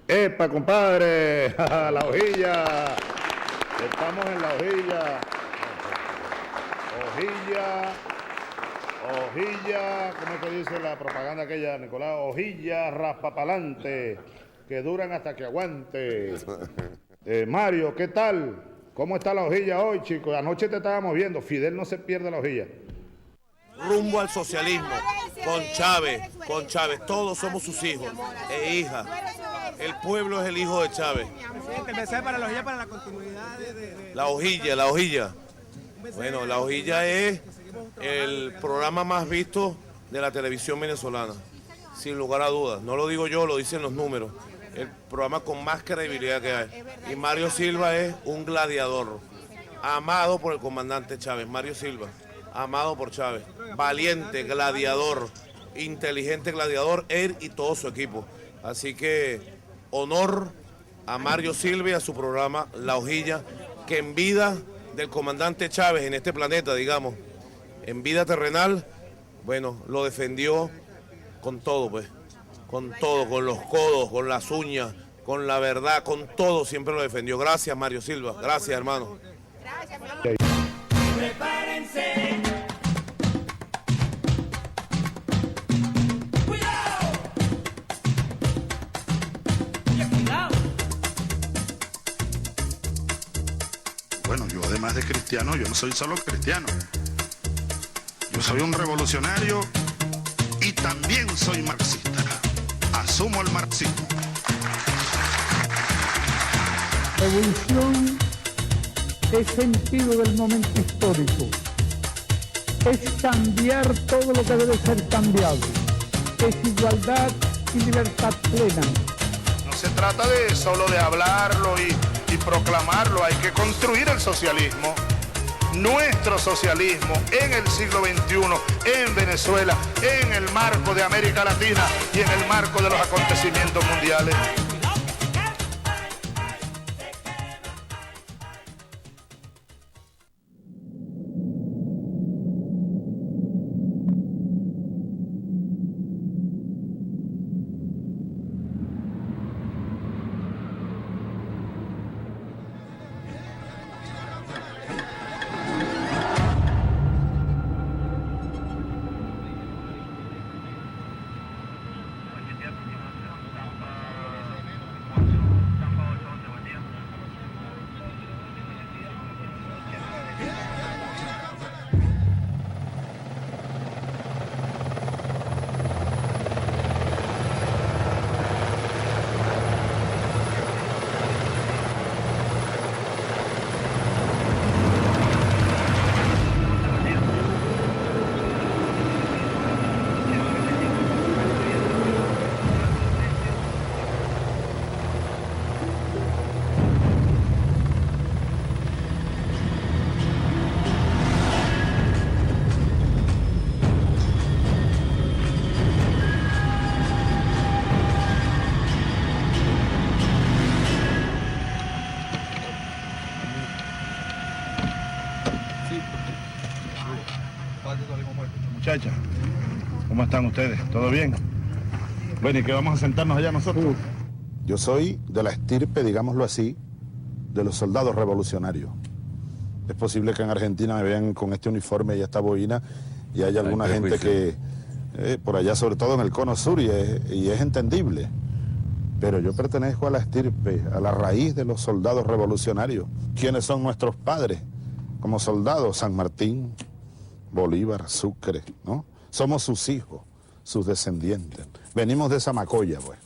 ¡Epa, compadre! ¡La hojilla! Estamos en la hojilla. Hojilla, ¿cómo es que dice la propaganda aquella, Nicolás? Hojilla raspapalante, que duran hasta que aguante. Mario, ¿qué tal? ¿Cómo está la hojilla hoy, chicos? Anoche te estábamos viendo, Fidel no se pierde la hojilla. Rumbo al socialismo, con Chávez, todos somos sus hijos e hijas. El pueblo es el hijo de Chávez. Presidente, el mensaje para la hojilla, para la continuidad de... La hojilla. Bueno, la hojilla es el programa más visto de la televisión venezolana, sin lugar a dudas. No lo digo yo, lo dicen los números. El programa con más credibilidad que hay. Y Mario Silva es un gladiador, amado por el comandante Chávez. Mario Silva, amado por Chávez. Valiente, gladiador, inteligente gladiador, él y todo su equipo. Así que honor a Mario Silva y a su programa La Hojilla, que en vida del comandante Chávez en este planeta, digamos, en vida terrenal, bueno, lo defendió con todo, pues, con todo, con los codos, con las uñas, con la verdad, con todo, siempre lo defendió. Gracias, Mario Silva, gracias, hermano. Gracias, prepárense. Bueno, yo además de cristiano, yo no soy solo cristiano. Yo soy un revolucionario y también soy marxista. Asumo el marxismo. Revolución es sentido del momento histórico. Es cambiar todo lo que debe ser cambiado. Es igualdad y libertad plena. No se trata de solo de hablarlo y proclamarlo, hay que construir el socialismo, nuestro socialismo en el siglo XXI, en Venezuela, en el marco de América Latina y en el marco de los acontecimientos mundiales. Muchachas, ¿cómo están ustedes? ¿Todo bien? Bueno, ¿y qué vamos a sentarnos allá nosotros? Yo soy de la estirpe, digámoslo así, de los soldados revolucionarios. Es posible que en Argentina me vean con este uniforme y esta boina y haya alguna gente que, por allá, sobre todo en el cono sur, y es entendible. Pero yo pertenezco a la estirpe, a la raíz de los soldados revolucionarios. ¿Quiénes son nuestros padres como soldados? San Martín, Bolívar, Sucre, ¿no? Somos sus hijos, sus descendientes. Venimos de esa macolla, pues.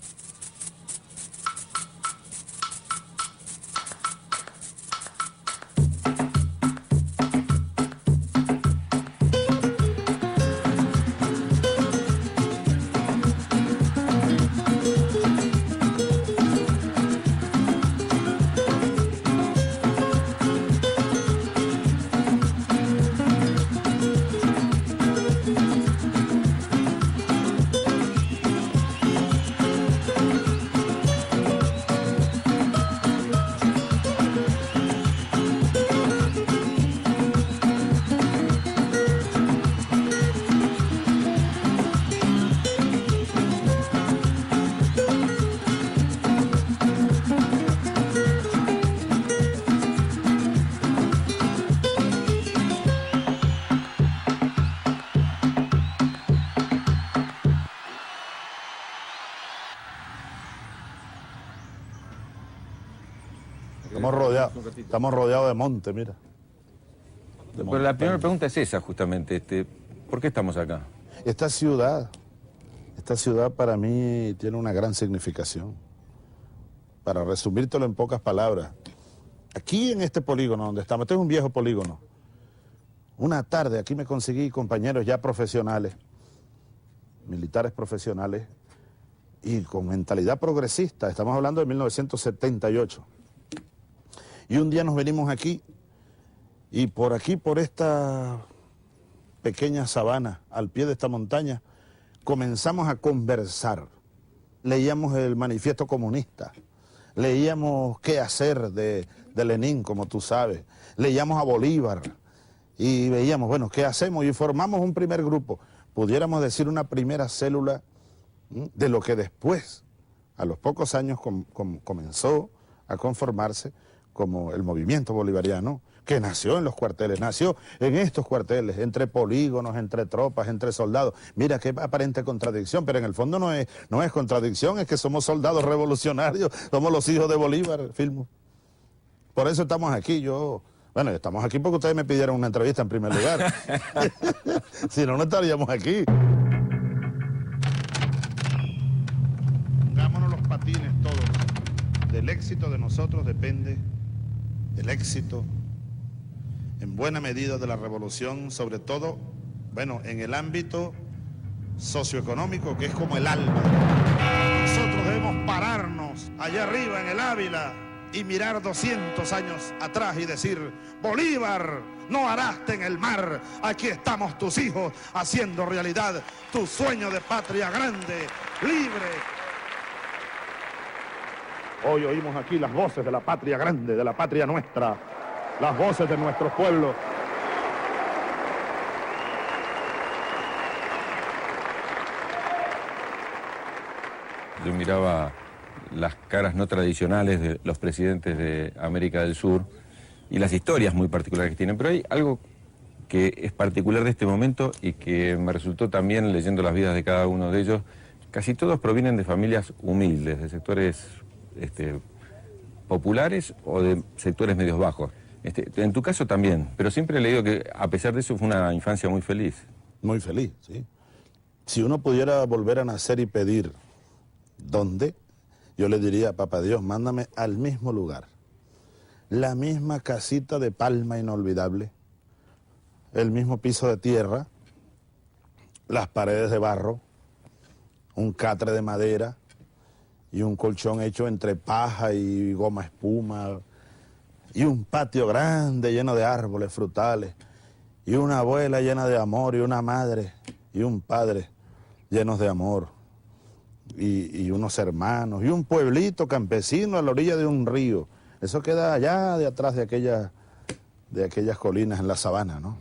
estamos rodeados de monte, mira. Pero la primera pregunta es esa, justamente. ¿Por qué estamos acá? Esta ciudad para mí tiene una gran significación. Para resumírtelo en pocas palabras, aquí en este polígono donde estamos, este es un viejo polígono, una tarde aquí me conseguí compañeros ya profesionales, militares profesionales, y con mentalidad progresista, estamos hablando de 1978. Y un día nos venimos aquí, y por aquí, por esta pequeña sabana, al pie de esta montaña, comenzamos a conversar. Leíamos el Manifiesto Comunista, leíamos Qué hacer de Lenin, como tú sabes, leíamos a Bolívar, y veíamos, bueno, ¿qué hacemos? Y formamos un primer grupo, pudiéramos decir una primera célula de lo que después, a los pocos años, comenzó a conformarse como el movimiento bolivariano, que nació en los cuarteles, nació en estos cuarteles, entre polígonos, entre tropas, entre soldados. Mira qué aparente contradicción, pero en el fondo no es contradicción, es que somos soldados revolucionarios, somos los hijos de Bolívar, Filmo. Por eso estamos aquí, bueno, estamos aquí porque ustedes me pidieron una entrevista en primer lugar. Si no, no estaríamos aquí. Pongámonos los patines todos. Del éxito de nosotros depende el éxito, en buena medida, de la revolución, sobre todo, bueno, en el ámbito socioeconómico, que es como el alma. Nosotros debemos pararnos allá arriba en el Ávila y mirar 200 años atrás y decir: Bolívar, no araste en el mar, aquí estamos tus hijos haciendo realidad tu sueño de patria grande, libre. Hoy oímos aquí las voces de la patria grande, de la patria nuestra, las voces de nuestros pueblos. Yo miraba las caras no tradicionales de los presidentes de América del Sur y las historias muy particulares que tienen, pero hay algo que es particular de este momento y que me resultó también leyendo las vidas de cada uno de ellos. Casi todos provienen de familias humildes, de sectores populares o de sectores medios bajos. En tu caso también, pero siempre he leído que a pesar de eso fue una infancia muy feliz. Muy feliz, sí. Si uno pudiera volver a nacer y pedir dónde, yo le diría: papá Dios, mándame al mismo lugar, la misma casita de palma inolvidable, el mismo piso de tierra, las paredes de barro, un catre de madera y un colchón hecho entre paja y goma espuma, y un patio grande lleno de árboles frutales, y una abuela llena de amor, y una madre y un padre llenos de amor, y unos hermanos, y un pueblito campesino a la orilla de un río. Eso queda allá de atrás de aquellas colinas en la sabana, ¿no?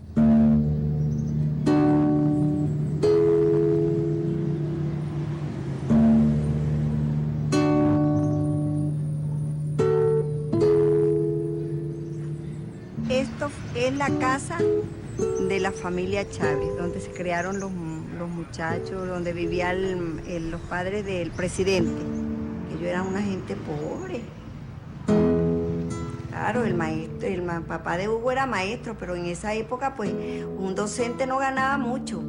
Esto es la casa de la familia Chávez, donde se crearon los muchachos, donde vivían los padres del presidente. Ellos eran una gente pobre. Claro, el papá de Hugo era maestro, pero en esa época, pues, un docente no ganaba mucho.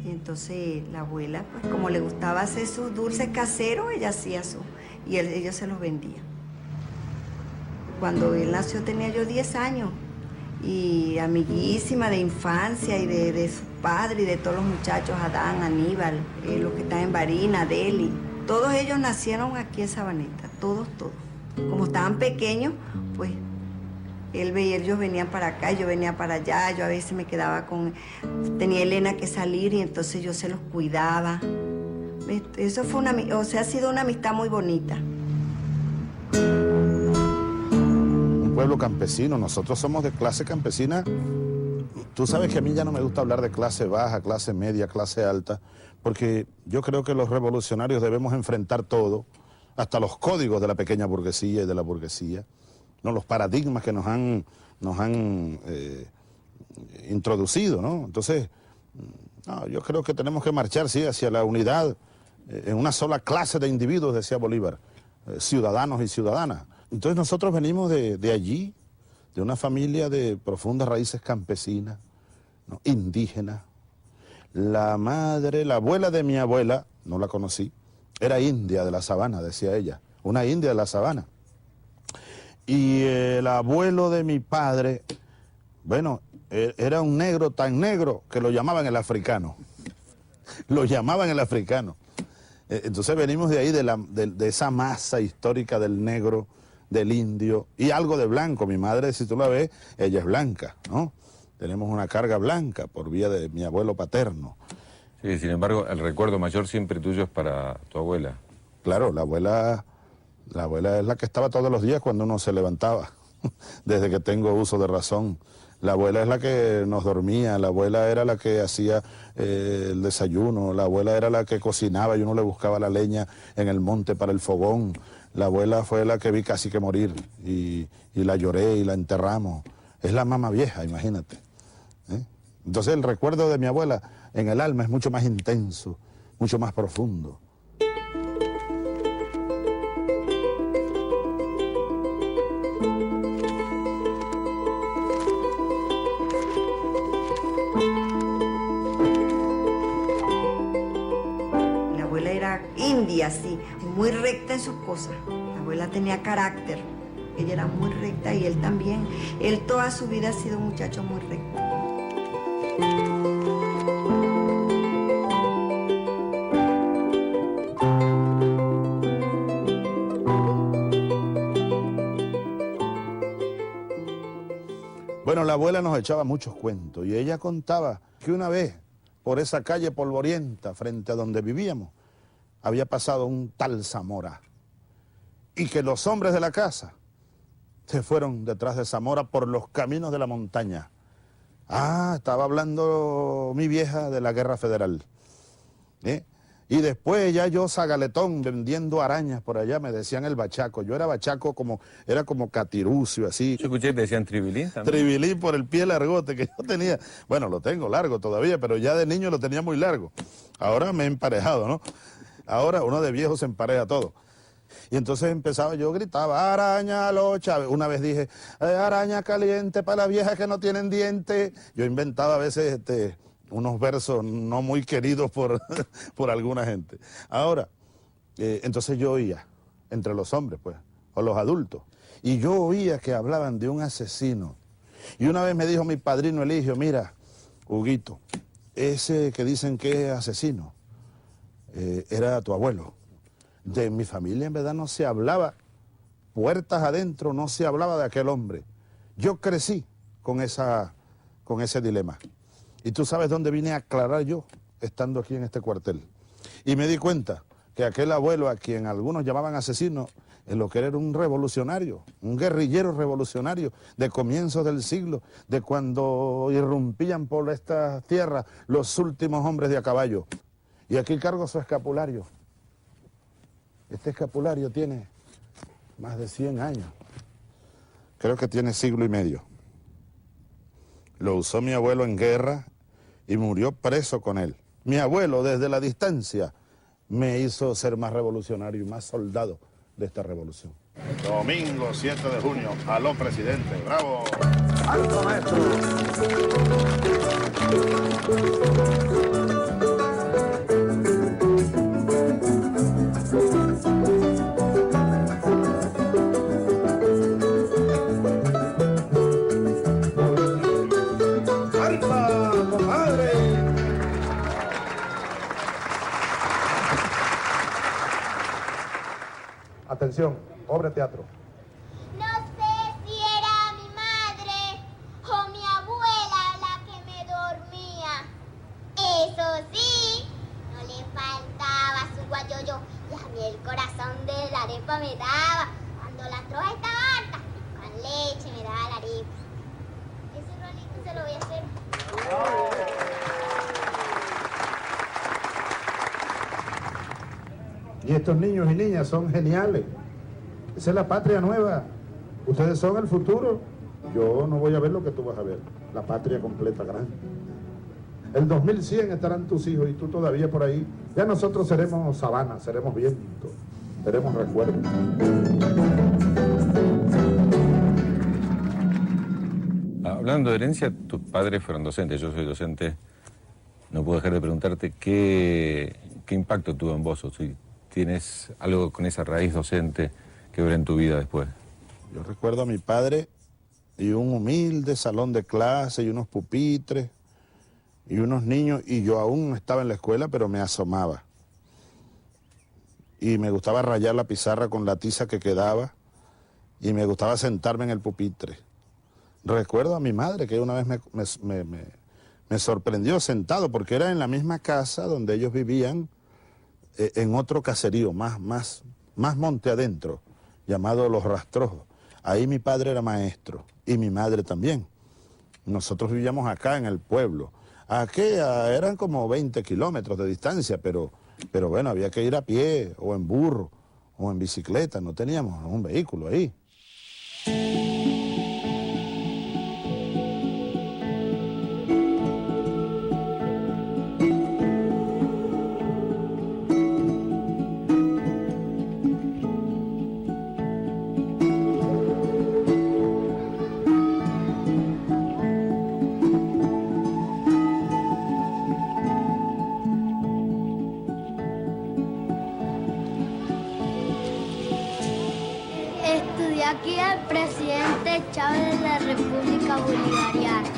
Y entonces la abuela, pues, como le gustaba hacer sus dulces caseros, ella hacía y ellos se los vendían. Cuando él nació tenía yo 10 años y amiguísima de infancia y de su padre y de todos los muchachos, Adán, Aníbal, los que están en Barina, Deli. Todos ellos nacieron aquí en Sabaneta, todos. Como estaban pequeños, pues ellos venían para acá, yo venía para allá, yo a veces me quedaba tenía Elena que salir y entonces yo se los cuidaba. Eso fue ha sido una amistad muy bonita. Pueblo campesino, nosotros somos de clase campesina. Tú sabes que a mí ya no me gusta hablar de clase baja, clase media, clase alta, porque yo creo que los revolucionarios debemos enfrentar todo, hasta los códigos de la pequeña burguesía y de la burguesía, ¿no? Los paradigmas que nos han introducido, ¿no? Entonces, yo creo que tenemos que marchar, sí, hacia la unidad en una sola clase de individuos, decía Bolívar, ciudadanos y ciudadanas. Entonces nosotros venimos de allí, de una familia de profundas raíces campesinas, ¿no? Indígenas. La madre, la abuela de mi abuela, no la conocí, era india de la sabana, decía ella, una india de la sabana. Y el abuelo de mi padre, bueno, era un negro tan negro que lo llamaban el africano. Lo llamaban el africano. Entonces venimos de ahí, de esa masa histórica del negro, del indio y algo de blanco. Mi madre, si tú la ves, ella es blanca, ¿no? Tenemos una carga blanca por vía de mi abuelo paterno. Sí, sin embargo, el recuerdo mayor siempre tuyo es para tu abuela. Claro, la abuela es la que estaba todos los días cuando uno se levantaba, desde que tengo uso de razón. La abuela es la que nos dormía, la abuela era la que hacía el desayuno, la abuela era la que cocinaba y uno le buscaba la leña en el monte para el fogón. La abuela fue la que vi casi que morir y la lloré y la enterramos. Es la mamá vieja, imagínate. Entonces el recuerdo de mi abuela en el alma es mucho más intenso, mucho más profundo. Mi abuela era india, sí, muy recta en sus cosas. Mi abuela tenía carácter. Ella era muy recta y él también. Él toda su vida ha sido un muchacho muy recto. Bueno, la abuela nos echaba muchos cuentos y ella contaba que una vez por esa calle polvorienta frente a donde vivíamos había pasado un tal Zamora y que los hombres de la casa se fueron detrás de Zamora por los caminos de la montaña. Ah, estaba hablando mi vieja de la guerra federal. Y después ya yo, zagaletón, vendiendo arañas por allá, me decían el bachaco. Yo era bachaco era como catirucio, así. Yo escuché que te decían tribilín también. Tribilín por el pie largote que yo tenía. Bueno, lo tengo largo todavía, pero ya de niño lo tenía muy largo. Ahora me he emparejado, ¿no? Ahora uno de viejo se empareja todo. Y entonces empezaba, yo gritaba, araña locha. Una vez dije, araña caliente para las viejas que no tienen dientes. Yo inventaba a veces unos versos no muy queridos por alguna gente. Ahora, entonces yo oía, entre los hombres, pues, o los adultos, y yo oía que hablaban de un asesino. Y una vez me dijo mi padrino Eligio, mira, Huguito, ese que dicen que es asesino, era tu abuelo. De mi familia en verdad no se hablaba, puertas adentro no se hablaba de aquel hombre. Yo crecí con ese dilema. Y tú sabes dónde vine a aclarar yo, estando aquí en este cuartel. Y me di cuenta que aquel abuelo a quien algunos llamaban asesino, en lo que era un revolucionario, un guerrillero revolucionario de comienzos del siglo, de cuando irrumpían por esta tierra los últimos hombres de a caballo. Y aquí cargo su escapulario. Este escapulario tiene más de 100 años. Creo que tiene siglo y medio. Lo usó mi abuelo en guerra y murió preso con él. Mi abuelo, desde la distancia, me hizo ser más revolucionario y más soldado de esta revolución. Domingo 7 de junio, aló presidente, bravo. ¡Alto maestro! Atención, obra de teatro. No sé si era mi madre o mi abuela la que me dormía. Eso sí, no le faltaba su guayoyo y a mí el corazón de la arepa me daba. Cuando la troja estaba harta, con leche me daba la arepa. Ese rolito se lo voy a hacer. Y estos niños y niñas son geniales. Esa es la patria nueva. Ustedes son el futuro. Yo no voy a ver lo que tú vas a ver. La patria completa grande. El 2100 estarán tus hijos y tú todavía por ahí. Ya nosotros seremos sabana, seremos viento, seremos recuerdos. Hablando de herencia, tus padres fueron docentes, yo soy docente. No puedo dejar de preguntarte qué impacto tuvo en vos, o si tienes algo con esa raíz docente que ver en tu vida después. Yo recuerdo a mi padre y un humilde salón de clase y unos pupitres y unos niños, y yo aún estaba en la escuela, pero me asomaba. Y me gustaba rayar la pizarra con la tiza que quedaba, y me gustaba sentarme en el pupitre. Recuerdo a mi madre que una vez me sorprendió sentado, porque era en la misma casa donde ellos vivían, en otro caserío, más monte adentro, llamado Los Rastrojos. Ahí mi padre era maestro, y mi madre también. Nosotros vivíamos acá en el pueblo. Aquí eran como 20 kilómetros de distancia, pero bueno, había que ir a pie, o en burro, o en bicicleta, no teníamos un vehículo ahí. Estudié aquí al presidente Chávez de la República Bolivariana.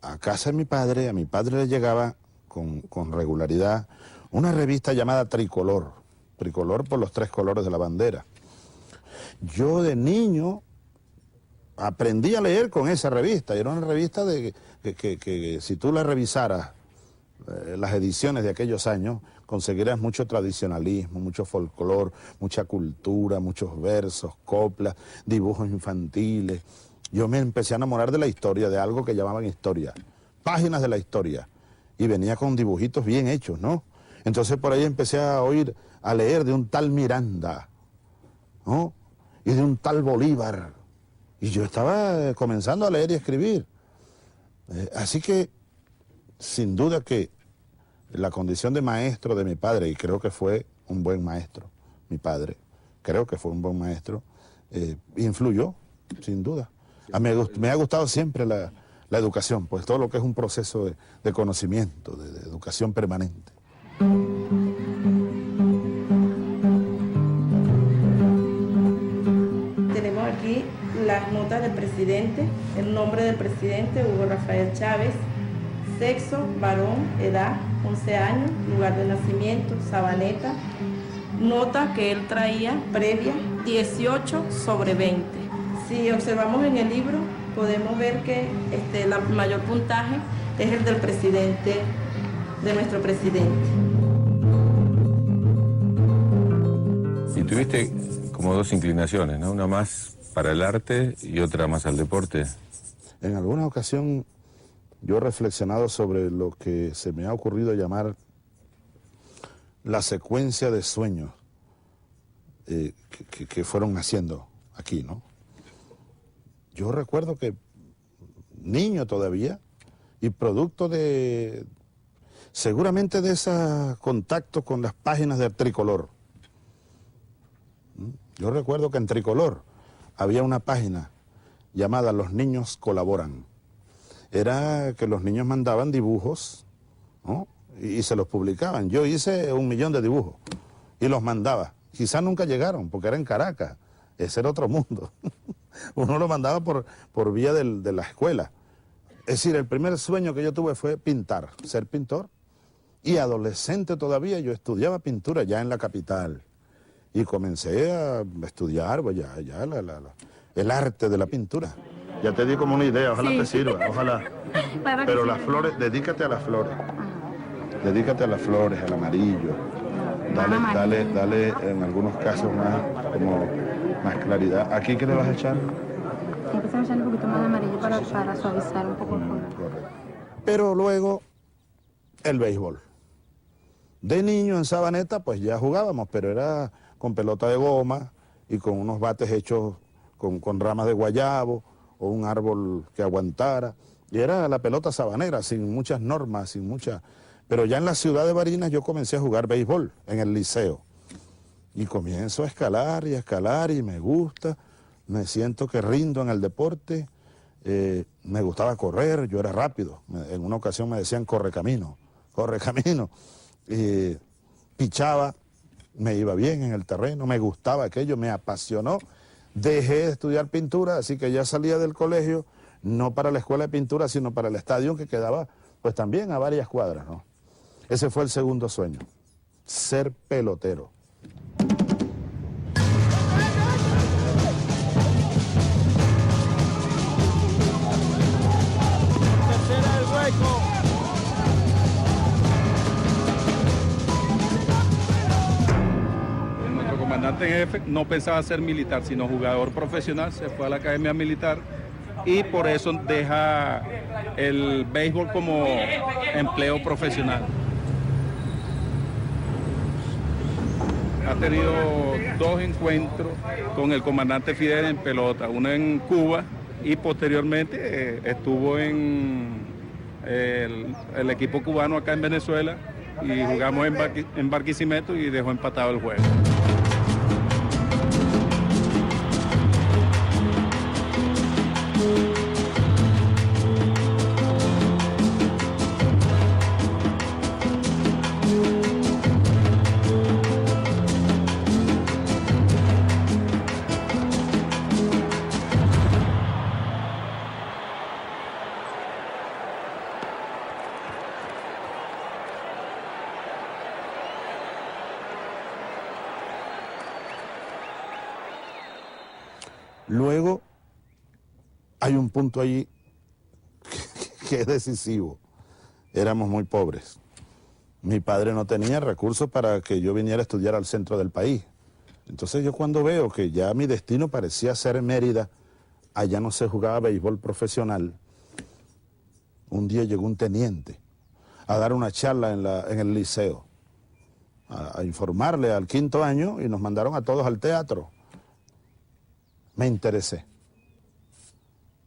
A casa de mi padre, a mi padre le llegaba con regularidad una revista llamada Tricolor. Tricolor por los 3 colores de la bandera. Yo de niño aprendí a leer con esa revista. Era una revista que si tú la revisaras, las ediciones de aquellos años, conseguirás mucho tradicionalismo, mucho folclor, mucha cultura, muchos versos, coplas, dibujos infantiles. Yo me empecé a enamorar de la historia, de algo que llamaban historia, páginas de la historia, y venía con dibujitos bien hechos, ¿no? Entonces por ahí empecé a leer de un tal Miranda, ¿no? Y de un tal Bolívar, y yo estaba comenzando a leer y a escribir. Así que, sin duda que la condición de maestro de mi padre, y creo que fue un buen maestro, mi padre, creo que fue un buen maestro, influyó, sin duda. Me ha gustado siempre la educación, pues todo lo que es un proceso de conocimiento, de educación permanente. Tenemos aquí las notas del presidente, el nombre del presidente, Hugo Rafael Chávez, sexo, varón, edad, 11 años, lugar de nacimiento, Sabaneta, nota que él traía previa, 18/20. Si observamos en el libro, podemos ver que el mayor puntaje es el del presidente, de nuestro presidente. Y tuviste como 2 inclinaciones, ¿no? Una más para el arte y otra más al deporte. En alguna ocasión yo he reflexionado sobre lo que se me ha ocurrido llamar la secuencia de sueños que fueron naciendo aquí, ¿no? Yo recuerdo que niño todavía, y producto seguramente de ese contacto con las páginas del Tricolor. Yo recuerdo que en Tricolor había una página llamada Los Niños Colaboran. Era que los niños mandaban dibujos, ¿no? y se los publicaban. Yo hice 1 millón de dibujos y los mandaba. Quizás nunca llegaron, porque era en Caracas. Ese era otro mundo. Uno lo mandaba por vía de la escuela. Es decir, el primer sueño que yo tuve fue pintar, ser pintor. Y adolescente todavía yo estudiaba pintura ya en la capital. Y comencé a estudiar pues, el arte de la pintura. Ya te di como una idea, ojalá te sirva, ojalá. Claro que Pero sí. las flores, dedícate a las flores. Dedícate a las flores, al amarillo. Dale en algunos casos más claridad. ¿Aquí qué le vas a echar? Empezamos a echar un poquito más de amarillo para suavizar un poco el color. Correcto. Pero luego, el béisbol. De niño en Sabaneta, pues ya jugábamos, pero era con pelota de goma y con unos bates hechos con ramas de guayabo o un árbol que aguantara. Y era la pelota sabanera, sin muchas normas, sin mucha... Pero ya en la ciudad de Barinas yo comencé a jugar béisbol en el liceo. Y comienzo a escalar y me gusta. Me siento que rindo en el deporte. Me gustaba correr, yo era rápido. En una ocasión me decían corre camino. Pichaba, me iba bien en el terreno, me gustaba aquello, me apasionó. Dejé de estudiar pintura, así que ya salía del colegio, no para la escuela de pintura, sino para el estadio que quedaba pues también a varias cuadras, ¿no? Ese fue el segundo sueño, ser pelotero. Tercera del hueco. Nuestro comandante en jefe no pensaba ser militar, sino jugador profesional, se fue a la academia militar y por eso deja el béisbol como empleo profesional. Ha tenido 2 encuentros con el comandante Fidel en pelota, uno en Cuba y posteriormente estuvo en el equipo cubano acá en Venezuela y jugamos en Barquisimeto y dejó empatado el juego. Luego, hay un punto allí que es decisivo. Éramos muy pobres. Mi padre no tenía recursos para que yo viniera a estudiar al centro del país. Entonces yo cuando veo que ya mi destino parecía ser Mérida, allá no se jugaba béisbol profesional, un día llegó un teniente a dar una charla en el liceo, a informarle al 5º año y nos mandaron a todos al teatro. Me interesé.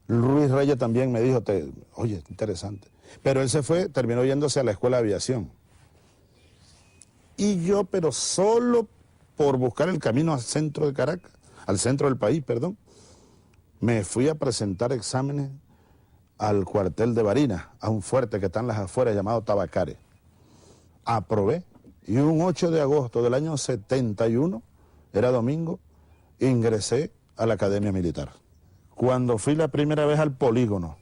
Luis Reyes también me dijo, oye, interesante. Pero él se fue, terminó yéndose a la escuela de aviación. Y yo, pero solo por buscar el camino al centro de Caracas, al centro del país, perdón, me fui a presentar exámenes al cuartel de Barinas, a un fuerte que está en las afueras llamado Tabacare. Aprobé y un 8 de agosto del año 71, era domingo, ingresé a la Academia Militar. Cuando fui la primera vez al polígono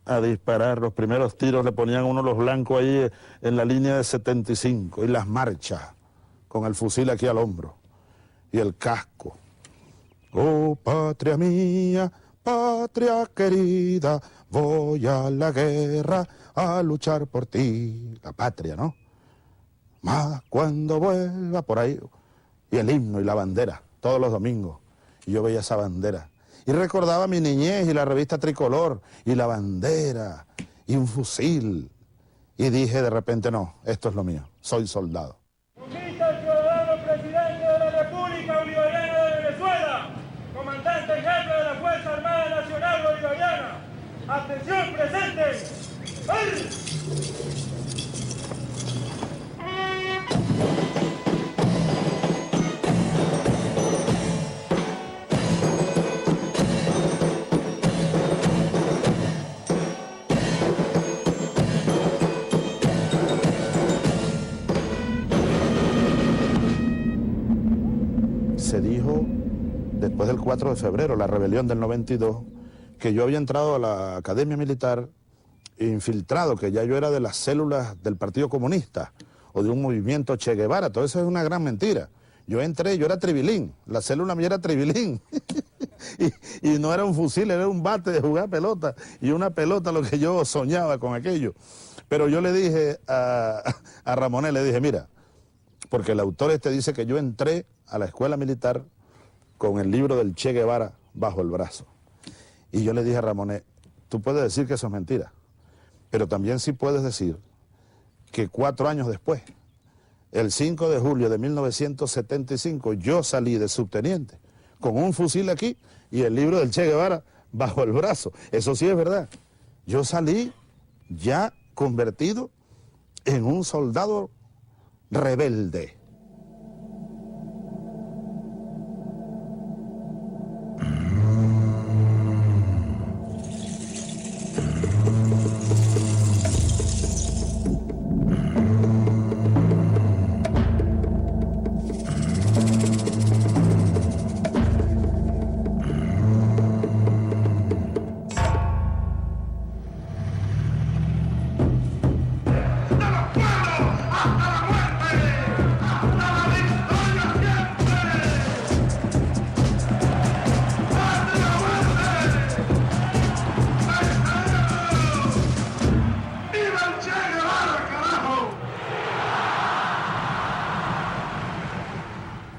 a disparar, los primeros tiros le ponían uno los blancos ahí en la línea de 75 y las marchas con el fusil aquí al hombro y el casco. Oh, patria mía, patria querida, voy a la guerra a luchar por ti. La patria, ¿no? Más cuando vuelva por ahí. Y el himno y la bandera, todos los domingos. Y yo veía esa bandera. Y recordaba mi niñez y la revista Tricolor, y la bandera, y un fusil. Y dije de repente, no, esto es lo mío, soy soldado. Conquista el ciudadano presidente de la República Bolivariana de Venezuela, comandante en jefe de la Fuerza Armada Nacional Bolivariana. ¡Atención presente! ¡Ay! Se dijo, después del 4 de febrero, la rebelión del 92, que yo había entrado a la Academia Militar infiltrado, que ya yo era de las células del Partido Comunista o de un movimiento Che Guevara. Todo eso es una gran mentira. Yo entré, yo era tribilín, la célula mía era tribilín. y no era un fusil, era un bate de jugar pelota, y una pelota lo que yo soñaba con aquello. Pero yo le dije a Ramonet, le dije, mira, porque el autor dice que yo entré a la escuela militar con el libro del Che Guevara bajo el brazo. Y yo le dije a Ramonet, tú puedes decir que eso es mentira, pero también sí puedes decir que 4 años después, el 5 de julio de 1975, yo salí de subteniente con un fusil aquí y el libro del Che Guevara bajo el brazo. Eso sí es verdad. Yo salí ya convertido en un soldado rebelde.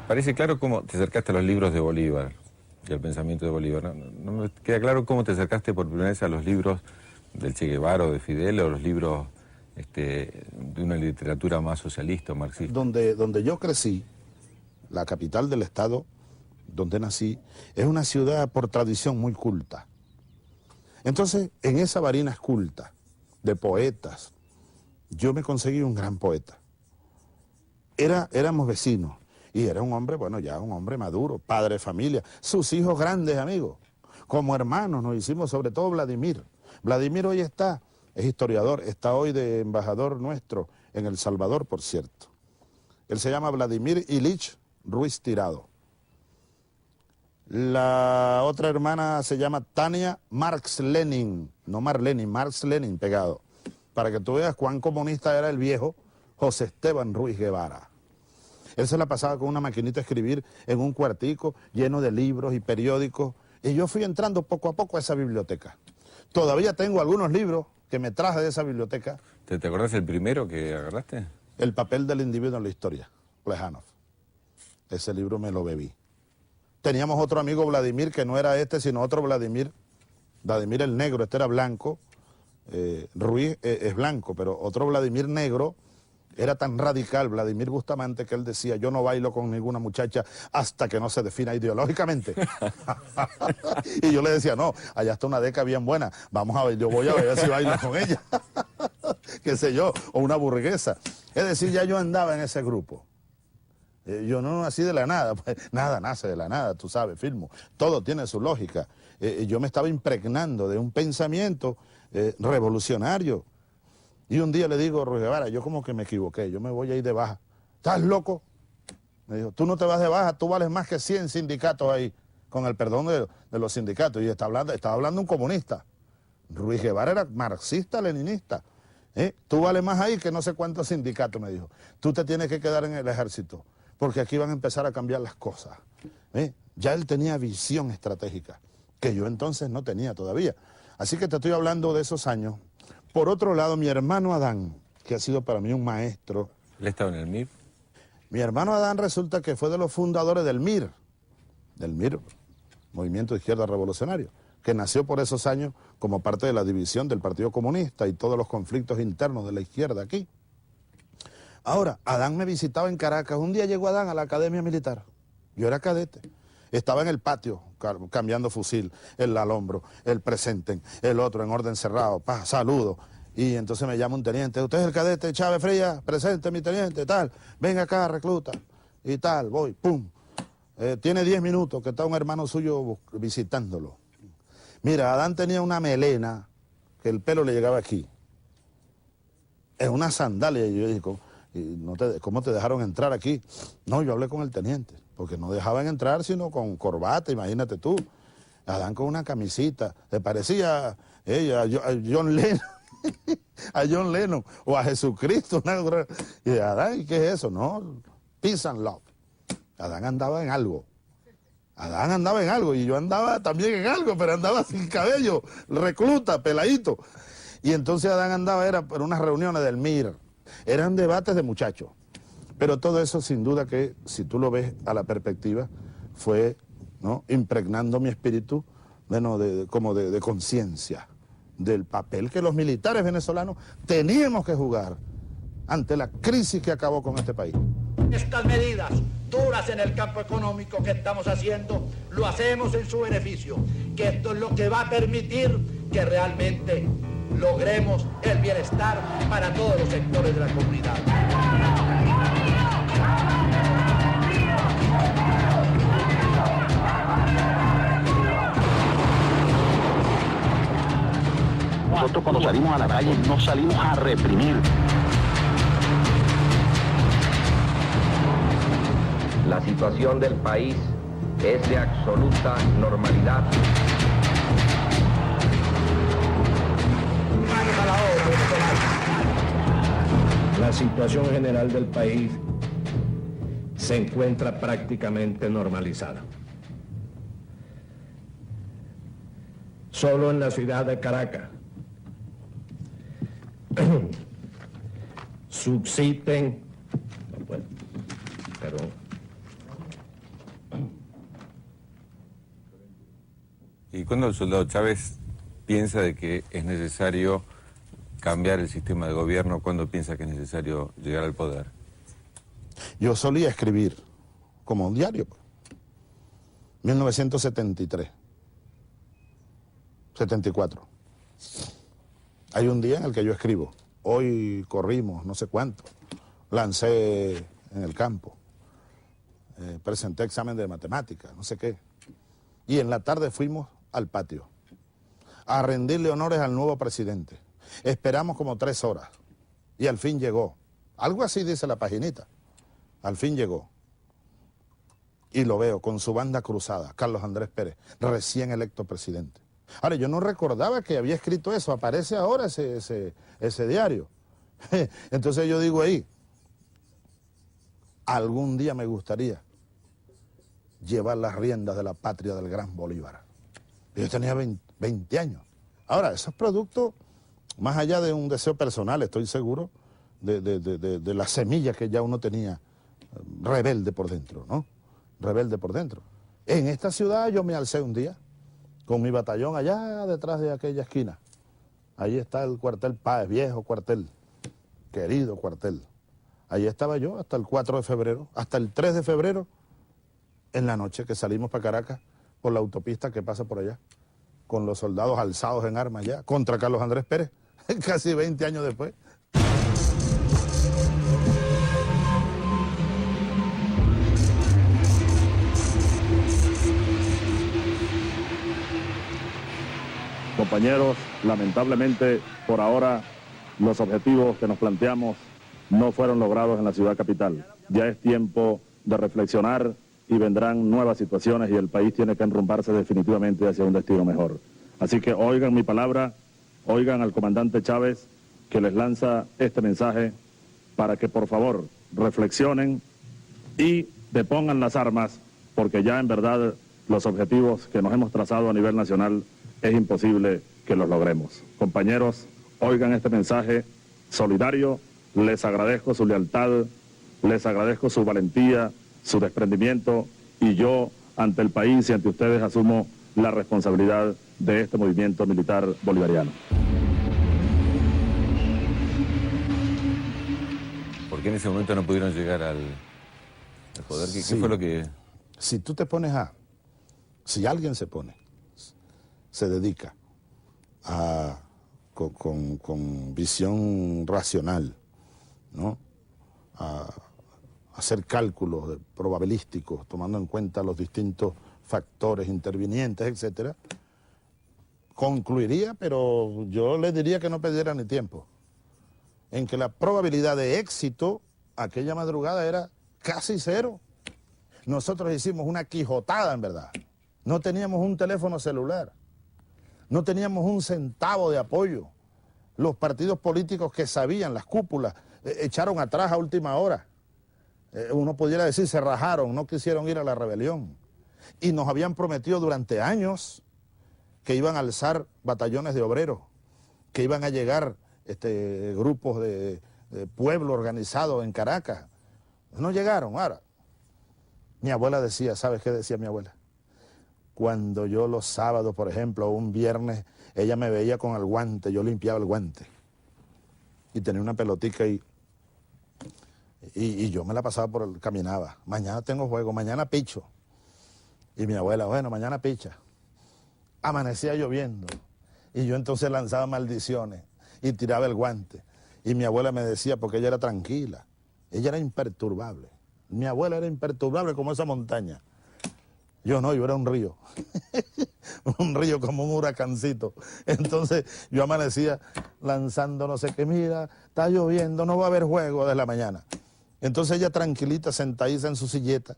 Parece claro cómo te acercaste a los libros de Bolívar y al pensamiento de Bolívar. No me queda claro cómo te acercaste por primera vez a los libros del Che Guevara o de Fidel, o los libros de una literatura más socialista o marxista. Donde yo crecí, la capital del estado, donde nací, es una ciudad por tradición muy culta. Entonces, en esa Barinas culta de poetas, yo me conseguí un gran poeta. Éramos vecinos. Y era un hombre, bueno, ya un hombre maduro, padre de familia, sus hijos grandes amigos, como hermanos nos hicimos, sobre todo Vladimir. Vladimir hoy es historiador, está hoy de embajador nuestro en El Salvador, por cierto. Él se llama Vladimir Ilich Ruiz Tirado. La otra hermana se llama Tania Marx Lenin, no Marlenin, Marx Lenin pegado, para que tú veas cuán comunista era el viejo José Esteban Ruiz Guevara. Él se la pasaba con una maquinita a escribir en un cuartico lleno de libros y periódicos. Y yo fui entrando poco a poco a esa biblioteca. Todavía tengo algunos libros que me traje de esa biblioteca. ¿Te acordás el primero que agarraste? El papel del individuo en la historia, Plejánov. Ese libro me lo bebí. Teníamos otro amigo, Vladimir, que no era sino otro Vladimir. Vladimir el negro, era blanco. Ruiz es blanco, pero otro Vladimir negro. Era tan radical, Vladimir Bustamante, que él decía, yo no bailo con ninguna muchacha hasta que no se defina ideológicamente. Y yo le decía, no, allá está una deca bien buena, vamos a ver, yo voy a ver si bailo con ella. Qué sé yo, o una burguesa. Es decir, ya yo andaba en ese grupo. Yo no nací de la nada, pues, nada nace de la nada, tú sabes, Filmo. Todo tiene su lógica. Yo me estaba impregnando de un pensamiento revolucionario. Y un día le digo a Ruiz Guevara, yo como que me equivoqué, yo me voy a ir de baja. ¿Estás loco? Me dijo, tú no te vas de baja, tú vales más que 100 sindicatos ahí, con el perdón de los sindicatos. Y estaba hablando un comunista. Ruiz Guevara era marxista, leninista. Tú vales más ahí que no sé cuántos sindicatos, me dijo. Tú te tienes que quedar en el ejército, porque aquí van a empezar a cambiar las cosas. Ya él tenía visión estratégica, que yo entonces no tenía todavía. Así que te estoy hablando de esos años. Por otro lado, mi hermano Adán, que ha sido para mí un maestro. ¿Él estaba en el MIR? Mi hermano Adán resulta que fue de los fundadores del MIR, Movimiento de Izquierda Revolucionario, que nació por esos años como parte de la división del Partido Comunista y todos los conflictos internos de la izquierda aquí. Ahora, Adán me visitaba en Caracas. Un día llegó Adán a la Academia Militar. Yo era cadete. Estaba en el patio cambiando fusil, el al hombro, el presenten, el otro en orden cerrado, saludo. Y entonces me llama un teniente, usted es el cadete Chávez Frías, presente mi teniente, tal, venga acá, recluta, y tal, voy, pum. Tiene 10 minutos que está un hermano suyo visitándolo. Mira, Adán tenía una melena, que el pelo le llegaba aquí. Es una sandalia, y yo dije, ¿cómo te dejaron entrar aquí? No, yo hablé con el teniente. Porque no dejaban entrar sino con corbata, imagínate tú. Adán con una camisita, le parecía a John Lennon, a John Lennon, o a Jesucristo. Y Adán, ¿y qué es eso? No, peace and love. Adán andaba en algo. Adán andaba en algo y yo andaba también en algo, pero andaba sin cabello, recluta, peladito. Y entonces Adán andaba, era por unas reuniones del MIR, eran debates de muchachos. Pero todo eso sin duda que, si tú lo ves a la perspectiva, fue, ¿no?, impregnando mi espíritu, bueno, como de conciencia del papel que los militares venezolanos teníamos que jugar ante la crisis que acabó con este país. Estas medidas duras en el campo económico que estamos haciendo, lo hacemos en su beneficio, que esto es lo que va a permitir que realmente logremos el bienestar para todos los sectores de la comunidad. Nosotros cuando salimos a la calle no salimos a reprimir. La situación del país es de absoluta normalidad. La situación general del país se encuentra prácticamente normalizada. Solo en la ciudad de Caracas subsisten, ¿Y cuándo el soldado Chávez piensa de que es necesario cambiar el sistema de gobierno? ¿Cuándo piensa que es necesario llegar al poder? Yo solía escribir como un diario, 1973, 74. Hay un día en el que yo escribo, hoy corrimos no sé cuánto, lancé en el campo, presenté examen de matemáticas, no sé qué, y en la tarde fuimos al patio a rendirle honores al nuevo presidente. Esperamos como 3 horas y al fin llegó. Algo así dice la paginita. Al fin llegó. Y lo veo con su banda cruzada, Carlos Andrés Pérez, recién electo presidente. Ahora, yo no recordaba que había escrito eso, aparece ahora ese diario. Entonces yo digo ahí, algún día me gustaría llevar las riendas de la patria del gran Bolívar. Yo tenía 20 años. Ahora, esos productos, más allá de un deseo personal, estoy seguro, de la semilla que ya uno tenía rebelde por dentro, ¿no? Rebelde por dentro. En esta ciudad yo me alcé un día con mi batallón allá detrás de aquella esquina. Ahí está el cuartel Páez, viejo cuartel, querido cuartel. Ahí estaba yo hasta el 4 de febrero, hasta el 3 de febrero, en la noche que salimos para Caracas por la autopista que pasa por allá, con los soldados alzados en armas ya, contra Carlos Andrés Pérez, casi 20 años después. Compañeros, lamentablemente, por ahora, los objetivos que nos planteamos no fueron logrados en la ciudad capital. Ya es tiempo de reflexionar y vendrán nuevas situaciones y el país tiene que enrumbarse definitivamente hacia un destino mejor. Así que oigan mi palabra, oigan al comandante Chávez que les lanza este mensaje para que por favor reflexionen y depongan las armas, porque ya en verdad los objetivos que nos hemos trazado a nivel nacional es imposible que los logremos. Compañeros, oigan este mensaje solidario, les agradezco su lealtad, les agradezco su valentía, su desprendimiento, y yo ante el país y ante ustedes asumo la responsabilidad de este movimiento militar bolivariano. ¿Por qué en ese momento no pudieron llegar al poder? ¿Qué fue lo que...? Si tú te pones si alguien se dedica con visión racional, ¿no?, a hacer cálculos probabilísticos, tomando en cuenta los distintos factores intervinientes, etcétera, concluiría, pero yo le diría que no perdiera ni tiempo, en que la probabilidad de éxito aquella madrugada era casi cero. Nosotros hicimos una quijotada, en verdad. No teníamos un teléfono celular, no teníamos un centavo de apoyo. Los partidos políticos que sabían, las cúpulas, echaron atrás a última hora. Uno pudiera decir, se rajaron, no quisieron ir a la rebelión. Y nos habían prometido durante años que iban a alzar batallones de obreros, que iban a llegar grupos de pueblo organizado en Caracas. No llegaron. Ahora, mi abuela decía, ¿sabes qué decía mi abuela? Cuando yo los sábados, por ejemplo, un viernes, ella me veía con el guante, yo limpiaba el guante. Y tenía una pelotica y yo me la pasaba caminaba. Mañana tengo juego, mañana picho. Y mi abuela, bueno, mañana picha. Amanecía lloviendo. Y yo entonces lanzaba maldiciones y tiraba el guante. Y mi abuela me decía, porque ella era tranquila, ella era imperturbable. Mi abuela era imperturbable como esa montaña. Yo no, yo era un río. Un río como un huracancito. Entonces yo amanecía lanzando no sé qué, mira, está lloviendo, no va a haber juego desde la mañana. Entonces ella tranquilita, sentadiza en su silleta,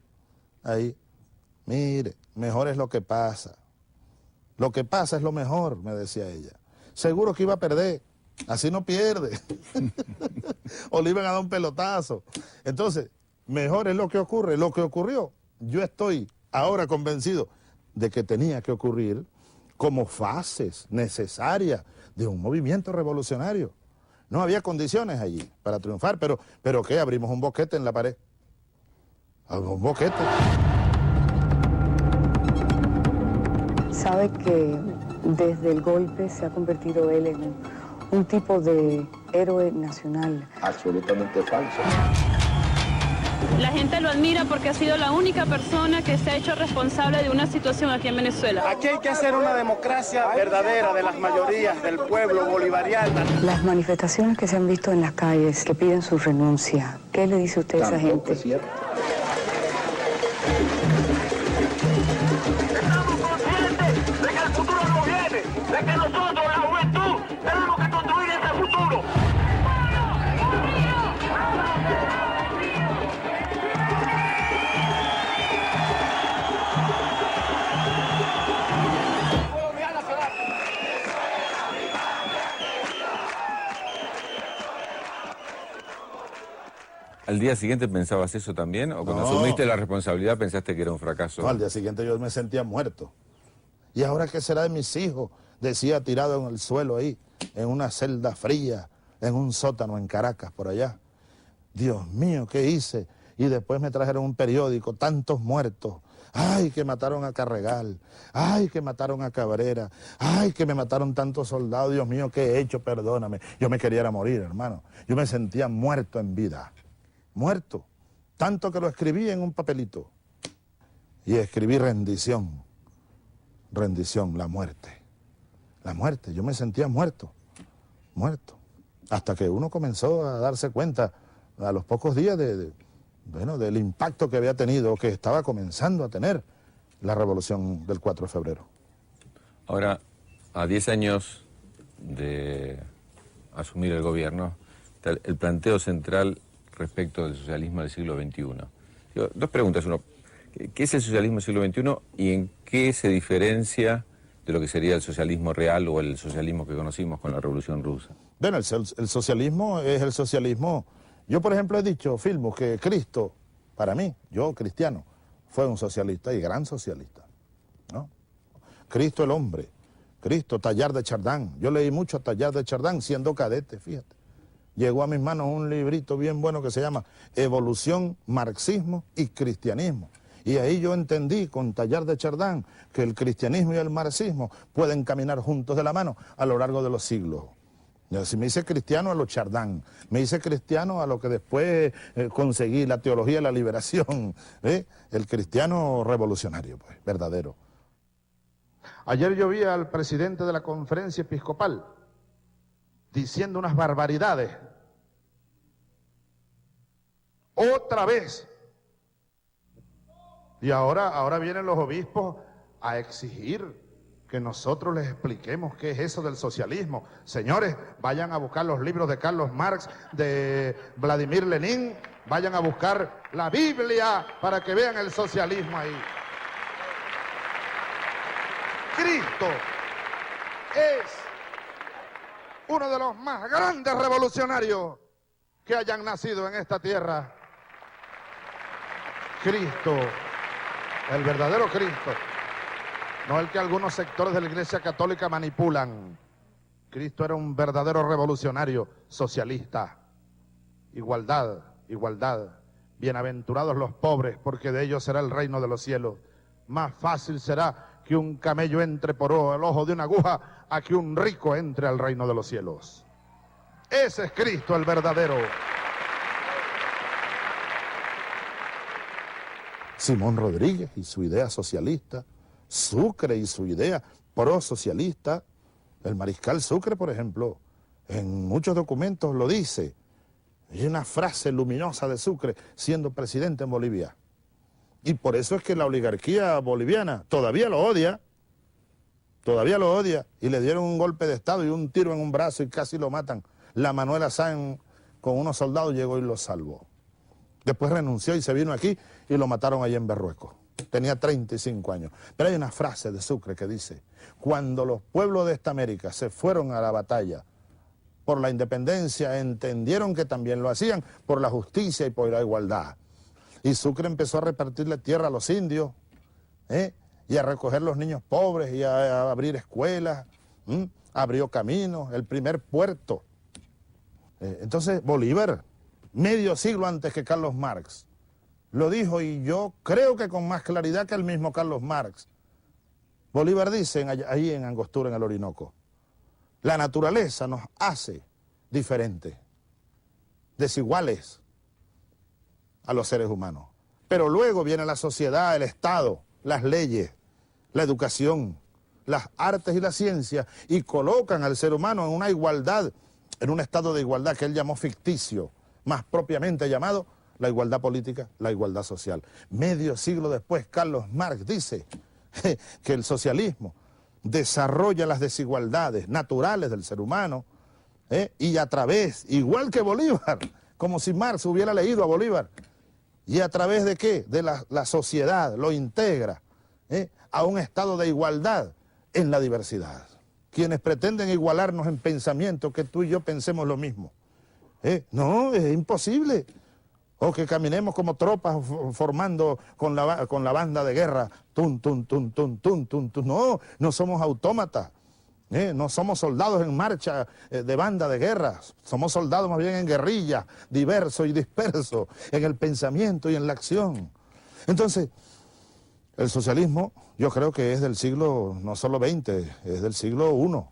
ahí, mire, mejor es lo que pasa. Lo que pasa es lo mejor, me decía ella. Seguro que iba a perder, así no pierde. O le iban a dar un pelotazo. Entonces, mejor es lo que ocurre. Lo que ocurrió, yo estoy ahora convencido de que tenía que ocurrir como fases necesarias de un movimiento revolucionario. No había condiciones allí para triunfar, pero ¿qué? Abrimos un boquete en la pared. Un boquete. Sabe que desde el golpe se ha convertido él en un tipo de héroe nacional. Absolutamente falso. La gente lo admira porque ha sido la única persona que se ha hecho responsable de una situación aquí en Venezuela. Aquí hay que hacer una democracia verdadera de las mayorías del pueblo bolivariano. Las manifestaciones que se han visto en las calles que piden su renuncia, ¿qué le dice usted a esa gente? Es cierto. Estamos conscientes de que el futuro no viene, de que nosotros, la juventud, tenemos que construir ese futuro. ¿Al día siguiente pensabas eso también? ¿O cuando asumiste la responsabilidad pensaste que era un fracaso? No, al día siguiente yo me sentía muerto. ¿Y ahora qué será de mis hijos? Decía tirado en el suelo ahí, en una celda fría, en un sótano en Caracas, por allá. Dios mío, ¿qué hice? Y después me trajeron un periódico, tantos muertos. Ay, que mataron a Carregal. Ay, que mataron a Cabrera. Ay, que me mataron tantos soldados. Dios mío, ¿qué he hecho? Perdóname. Yo me quería ir a morir, hermano. Yo me sentía muerto en vida. Muerto. Tanto que lo escribí en un papelito. Y escribí rendición. Rendición, la muerte. La muerte. Yo me sentía muerto. Muerto. Hasta que uno comenzó a darse cuenta a los pocos días del impacto que había tenido, que estaba comenzando a tener la revolución del 4 de febrero. Ahora, a 10 años de asumir el gobierno, el planteo central respecto del socialismo del siglo XXI. Dos preguntas. Uno, ¿qué es el socialismo del siglo XXI y en qué se diferencia de lo que sería el socialismo real o el socialismo que conocimos con la Revolución Rusa? Bueno, el socialismo es el socialismo. Yo, por ejemplo, he dicho, Filmus, que Cristo, para mí, yo cristiano, fue un socialista y gran socialista, ¿no? Cristo el hombre, Cristo, Teilhard de Chardin. Yo leí mucho a Teilhard de Chardin siendo cadete, fíjate. Llegó a mis manos un librito bien bueno que se llama Evolución, Marxismo y Cristianismo. Y ahí yo entendí con Teilhard de Chardin que el cristianismo y el marxismo pueden caminar juntos de la mano a lo largo de los siglos. Si me hice cristiano a lo Chardin, me hice cristiano a lo que después conseguí, la teología de la liberación, el cristiano revolucionario, pues, verdadero. Ayer yo vi al presidente de la conferencia episcopal diciendo unas barbaridades. Otra vez. Y ahora vienen los obispos a exigir que nosotros les expliquemos qué es eso del socialismo. Señores, vayan a buscar los libros de Carlos Marx, de Vladimir Lenin, vayan a buscar la Biblia para que vean el socialismo ahí. Cristo es uno de los más grandes revolucionarios que hayan nacido en esta tierra. Cristo El verdadero Cristo. No el que algunos sectores de la Iglesia Católica manipulan. Cristo era un verdadero revolucionario socialista. Igualdad, igualdad. Bienaventurados los pobres, porque de ellos será el reino de los cielos. Más fácil será que un camello entre por el ojo de una aguja a que un rico entre al reino de los cielos. Ese es Cristo el verdadero. Simón Rodríguez y su idea socialista, Sucre y su idea prosocialista. El mariscal Sucre, por ejemplo, en muchos documentos lo dice. Hay una frase luminosa de Sucre siendo presidente en Bolivia. Y por eso es que la oligarquía boliviana todavía lo odia. Todavía lo odia. Y le dieron un golpe de estado y un tiro en un brazo y casi lo matan. La Manuela Sáenz con unos soldados llegó y lo salvó. Después renunció y se vino aquí y lo mataron allá en Berruecos. Tenía 35 años. Pero hay una frase de Sucre que dice: cuando los pueblos de esta América se fueron a la batalla por la independencia, entendieron que también lo hacían por la justicia y por la igualdad. Y Sucre empezó a repartirle tierra a los indios, y a recoger los niños pobres y a abrir escuelas, abrió caminos, el primer puerto. Entonces Bolívar, medio siglo antes que Carlos Marx, lo dijo, y yo creo que con más claridad que el mismo Carlos Marx. Bolívar dice ahí en Angostura, en el Orinoco: la naturaleza nos hace diferentes, desiguales a los seres humanos. Pero luego viene la sociedad, el Estado, las leyes, la educación, las artes y la ciencia, y colocan al ser humano en una igualdad, en un estado de igualdad que él llamó ficticio, más propiamente llamado la igualdad política, la igualdad social. Medio siglo después, Carlos Marx dice que el socialismo desarrolla las desigualdades naturales del ser humano, y a través, igual que Bolívar, como si Marx hubiera leído a Bolívar, y a través de ¿qué? De la sociedad, lo integra a un estado de igualdad en la diversidad. Quienes pretenden igualarnos en pensamiento, que tú y yo pensemos lo mismo, no, es imposible. O que caminemos como tropas formando con la banda de guerra. Tun, tun, tun, tun, tun, tun, tun. No, no somos autómatas. No somos soldados en marcha de banda de guerra. Somos soldados más bien en guerrilla, diversos y dispersos, en el pensamiento y en la acción. Entonces, el socialismo yo creo que es del siglo, no solo XX, es del siglo I.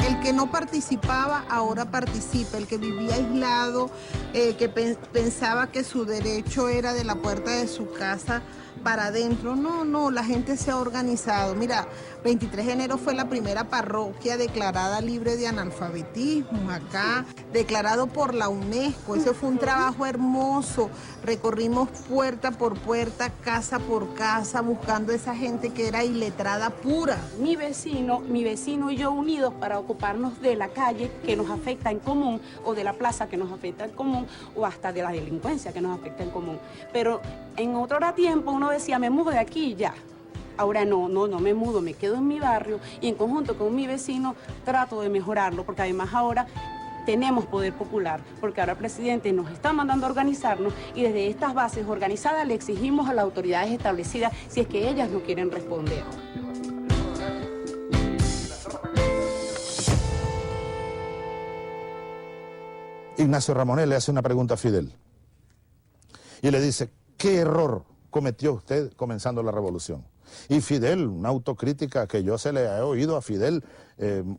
El que no participaba ahora participa, el que vivía aislado, que pensaba que su derecho era de la puerta de su casa para adentro. No, la gente se ha organizado. Mira, 23 de enero fue la primera parroquia declarada libre de analfabetismo acá, declarado por la UNESCO. Ese fue un trabajo hermoso. Recorrimos puerta por puerta, casa por casa, buscando a esa gente que era iletrada pura. Mi vecino y yo unidos para ocuparnos de la calle que nos afecta en común, o de la plaza que nos afecta en común, o hasta de la delincuencia que nos afecta en común. Pero en otro tiempo uno decía, me mudo de aquí y ya. Ahora no me mudo, me quedo en mi barrio y en conjunto con mi vecino trato de mejorarlo, porque además ahora tenemos poder popular, porque ahora el presidente nos está mandando a organizarnos y desde estas bases organizadas le exigimos a las autoridades establecidas si es que ellas no quieren responder. Ignacio Ramonet le hace una pregunta a Fidel y le dice: ¿qué error cometió usted comenzando la revolución? Y Fidel, una autocrítica que yo se le he oído a Fidel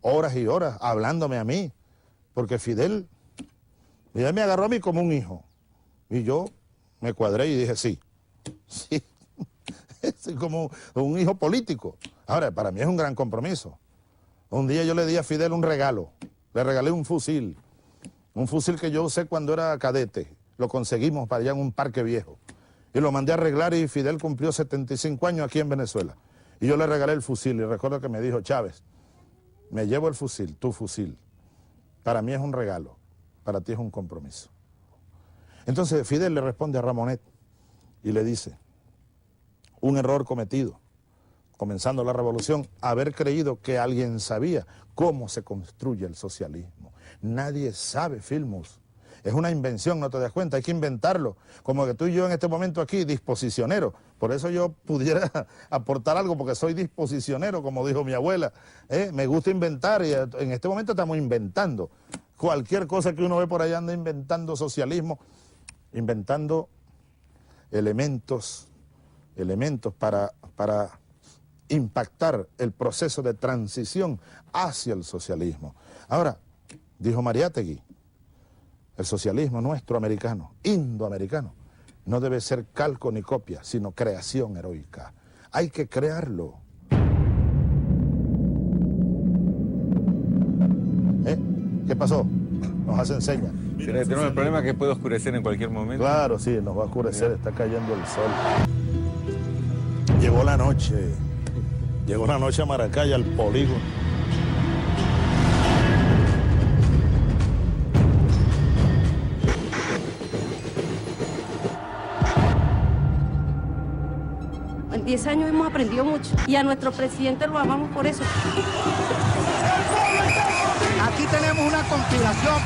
horas y horas hablándome a mí, porque Fidel me agarró a mí como un hijo y yo me cuadré y dije sí, es como un hijo político. Ahora, para mí es un gran compromiso. Un día yo le di a Fidel un regalo, le regalé un fusil que yo usé cuando era cadete, lo conseguimos para allá en un parque viejo. Y lo mandé a arreglar y Fidel cumplió 75 años aquí en Venezuela. Y yo le regalé el fusil y recuerdo que me dijo: Chávez, me llevo el fusil, tu fusil. Para mí es un regalo, para ti es un compromiso. Entonces Fidel le responde a Ramonet y le dice, un error cometido, comenzando la revolución, haber creído que alguien sabía cómo se construye el socialismo. Nadie sabe, Filmus. Es una invención, no te das cuenta, hay que inventarlo. Como que tú y yo en este momento aquí, disposicionero. Por eso yo pudiera aportar algo, porque soy disposicionero, como dijo mi abuela. Me gusta inventar y en este momento estamos inventando. Cualquier cosa que uno ve por allá anda inventando socialismo, inventando elementos para impactar el proceso de transición hacia el socialismo. Ahora, dijo Mariátegui, el socialismo nuestro americano, indoamericano, no debe ser calco ni copia, sino creación heroica. Hay que crearlo. ¿Qué pasó? Nos hacen señas. Tenemos el problema que puede oscurecer en cualquier momento. Claro, sí, nos va a oscurecer, está cayendo el sol. Llegó la noche a Maracay, al polígono. En 10 años hemos aprendido mucho y a nuestro presidente lo amamos por eso. Aquí tenemos una conspiración.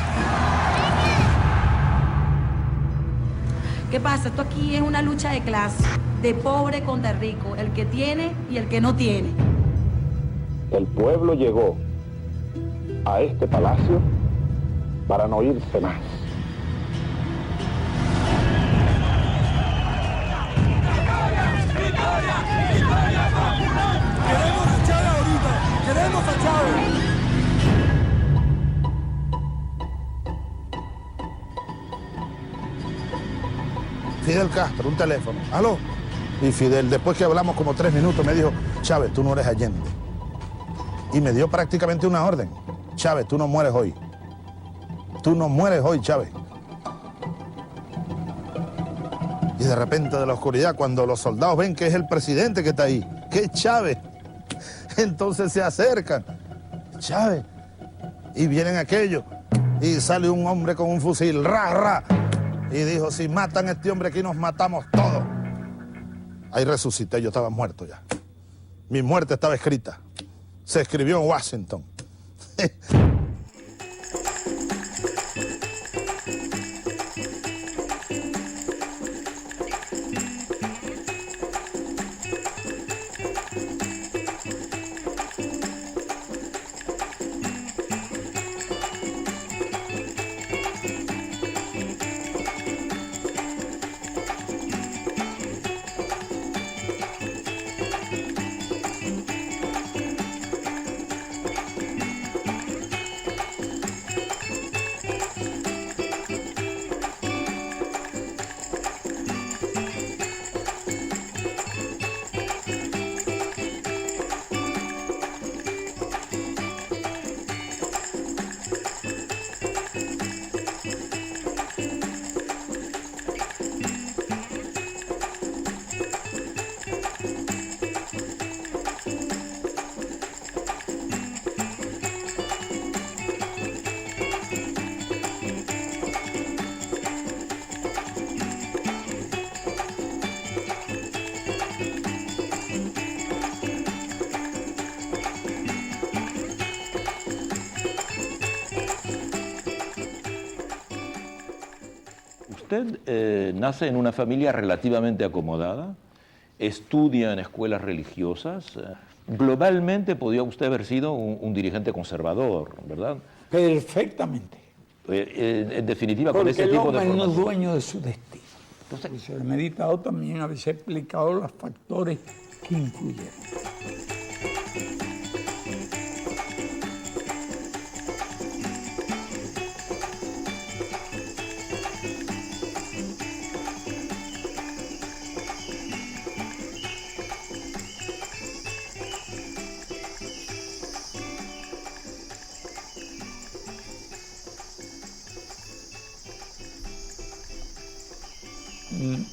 ¿Qué pasa? Esto aquí es una lucha de clase, de pobre contra rico, el que tiene y el que no tiene. El pueblo llegó a este palacio para no irse más. Queremos a Chávez ahorita, queremos a Chávez. Fidel Castro, un teléfono. ¿Aló? Y Fidel, después que hablamos como 3 minutos, me dijo, Chávez, tú no eres Allende. Y me dio prácticamente una orden. Chávez, tú no mueres hoy. Tú no mueres hoy, Chávez. Y de repente de la oscuridad, cuando los soldados ven que es el presidente que está ahí, que es Chávez, entonces se acercan. Chávez. Y vienen aquellos. Y sale un hombre con un fusil, ra. Y dijo, si matan a este hombre aquí nos matamos todos. Ahí resucité, yo estaba muerto ya. Mi muerte estaba escrita. Se escribió en Washington. Usted nace en una familia relativamente acomodada, estudia en escuelas religiosas. Globalmente podría usted haber sido un dirigente conservador, ¿verdad? Perfectamente. En definitiva, porque con ese tipo de el hombre no es formación. dueño de su destino. Entonces, se he meditado también, a veces he explicado los factores que influyeron.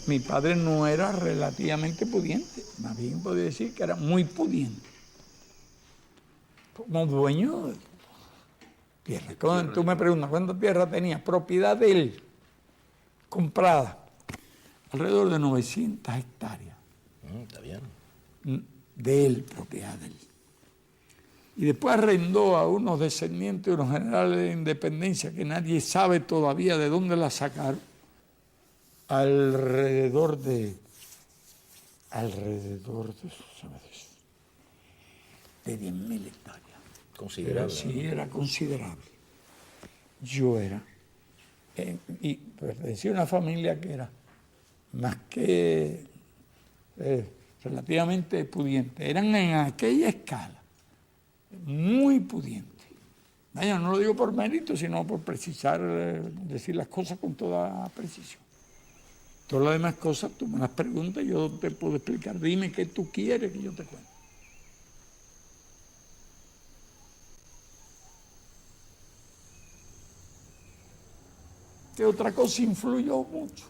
Mi padre no era relativamente pudiente, más bien podría decir que era muy pudiente. Como dueño de tierra. Tú me preguntas, ¿cuánta tierra tenía? Propiedad de él. comprada, alrededor de 900 hectáreas. Está bien. De él, propiedad de él. Y después arrendó a unos descendientes de unos generales de independencia que nadie sabe todavía de dónde la sacaron, alrededor de ¿sabes? De 10.000 hectáreas. Considerable. Sí, era considerable. Yo era, y pertenecía a una familia que era más que relativamente pudiente. Eran en aquella escala muy pudientes. Vaya, no lo digo por mérito, sino por precisar, decir las cosas con toda precisión. Todas las demás cosas, tú me las preguntas y yo te puedo explicar. Dime qué tú quieres que yo te cuente. ¿Qué otra cosa influyó mucho?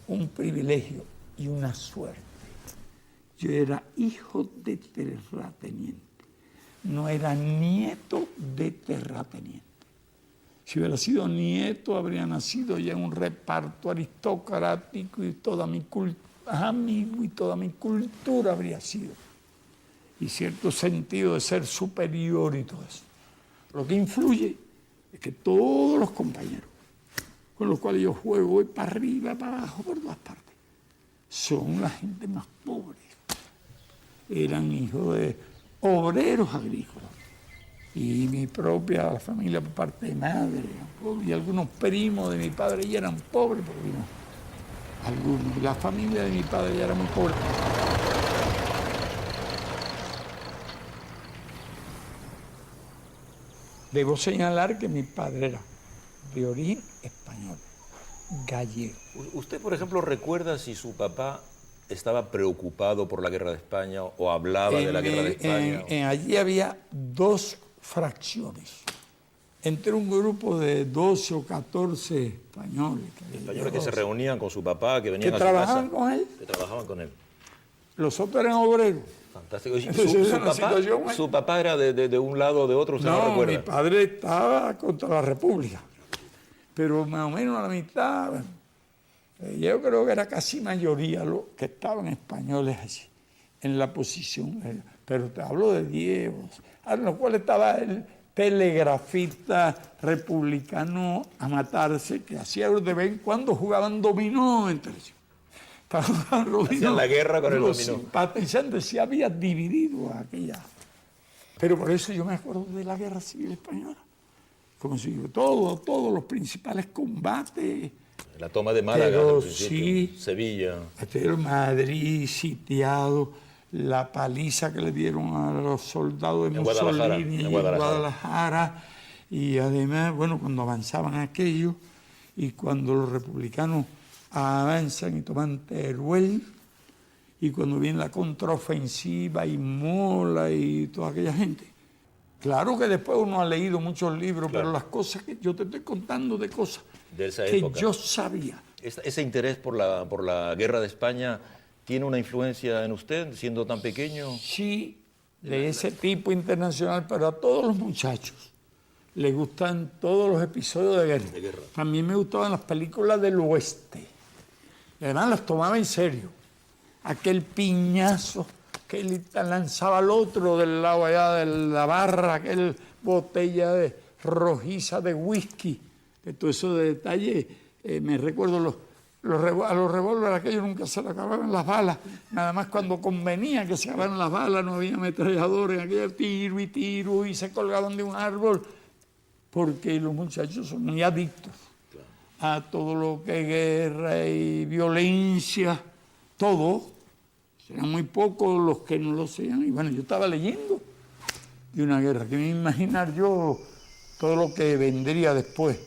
Un privilegio y una suerte. Yo era hijo de terrateniente, no era nieto de terrateniente. Si hubiera sido nieto, habría nacido ya en un reparto aristocrático y toda mi amigo y toda mi cultura habría sido. Y cierto sentido de ser superior y todo eso. Lo que influye es que todos los compañeros con los cuales yo juego voy para arriba, para abajo, por todas partes, son la gente más pobre. Eran hijos de obreros agrícolas. Y mi propia familia por parte de madre, y algunos primos de mi padre ya eran pobres, porque vino algunos. Y la familia de mi padre ya era muy pobre. Debo señalar que mi padre era de origen español, gallego. ¿Usted, por ejemplo, recuerda si su papá estaba preocupado por la guerra de España o hablaba de la guerra de España? Allí había dos fracciones. Entre un grupo de 12 o 14 españoles. Españoles que se reunían con su papá, que venían a su trabajaban casa. con él. Que trabajaban con él. Los otros eran obreros. Fantástico. ¿Su papá era de un lado o de otro? ¿Usted no recuerda? Mi padre estaba contra la República. Pero más o menos a la mitad, yo creo que era casi mayoría los que estaban españoles allí, en la posición. Pero te hablo de 10, a lo cual estaba el telegrafista republicano a matarse, que hacía de vez en cuando jugaban dominó entre ellos. Hacían la guerra con el los dominó. simpatizantes se había dividido aquella. Pero por eso yo me acuerdo de la Guerra Civil Española. Como si todos los principales combates. La toma de Málaga, sí, Sevilla. Madrid sitiado, la paliza que le dieron a los soldados de Mussolini en Guadalajara. Y además, bueno, cuando avanzaban aquellos y cuando los republicanos avanzan y toman Teruel, y cuando viene la contraofensiva y Mola y toda aquella gente. Claro que después uno ha leído muchos libros, claro, pero las cosas que yo te estoy contando de cosas de esa que época. Yo sabía. ¿Ese interés por la guerra de España tiene una influencia en usted, siendo tan pequeño? Sí, de ese tipo internacional, pero a todos los muchachos les gustan todos los episodios de guerra. También me gustaban las películas del oeste. Y además las tomaba en serio. Aquel piñazo que le lanzaba al otro del lado allá de la barra, aquel botella de rojiza de whisky, que todo eso de detalle, me recuerdo a los revólveres aquellos nunca se le acababan las balas, nada más cuando convenía que se acabaran las balas, no había ametralladores, aquello tiro y se colgaban de un árbol, porque los muchachos son muy adictos a todo lo que es guerra y violencia, todo. Eran muy pocos los que no lo sean. Y bueno, yo estaba leyendo de una guerra, que me iba a imaginar yo todo lo que vendría después.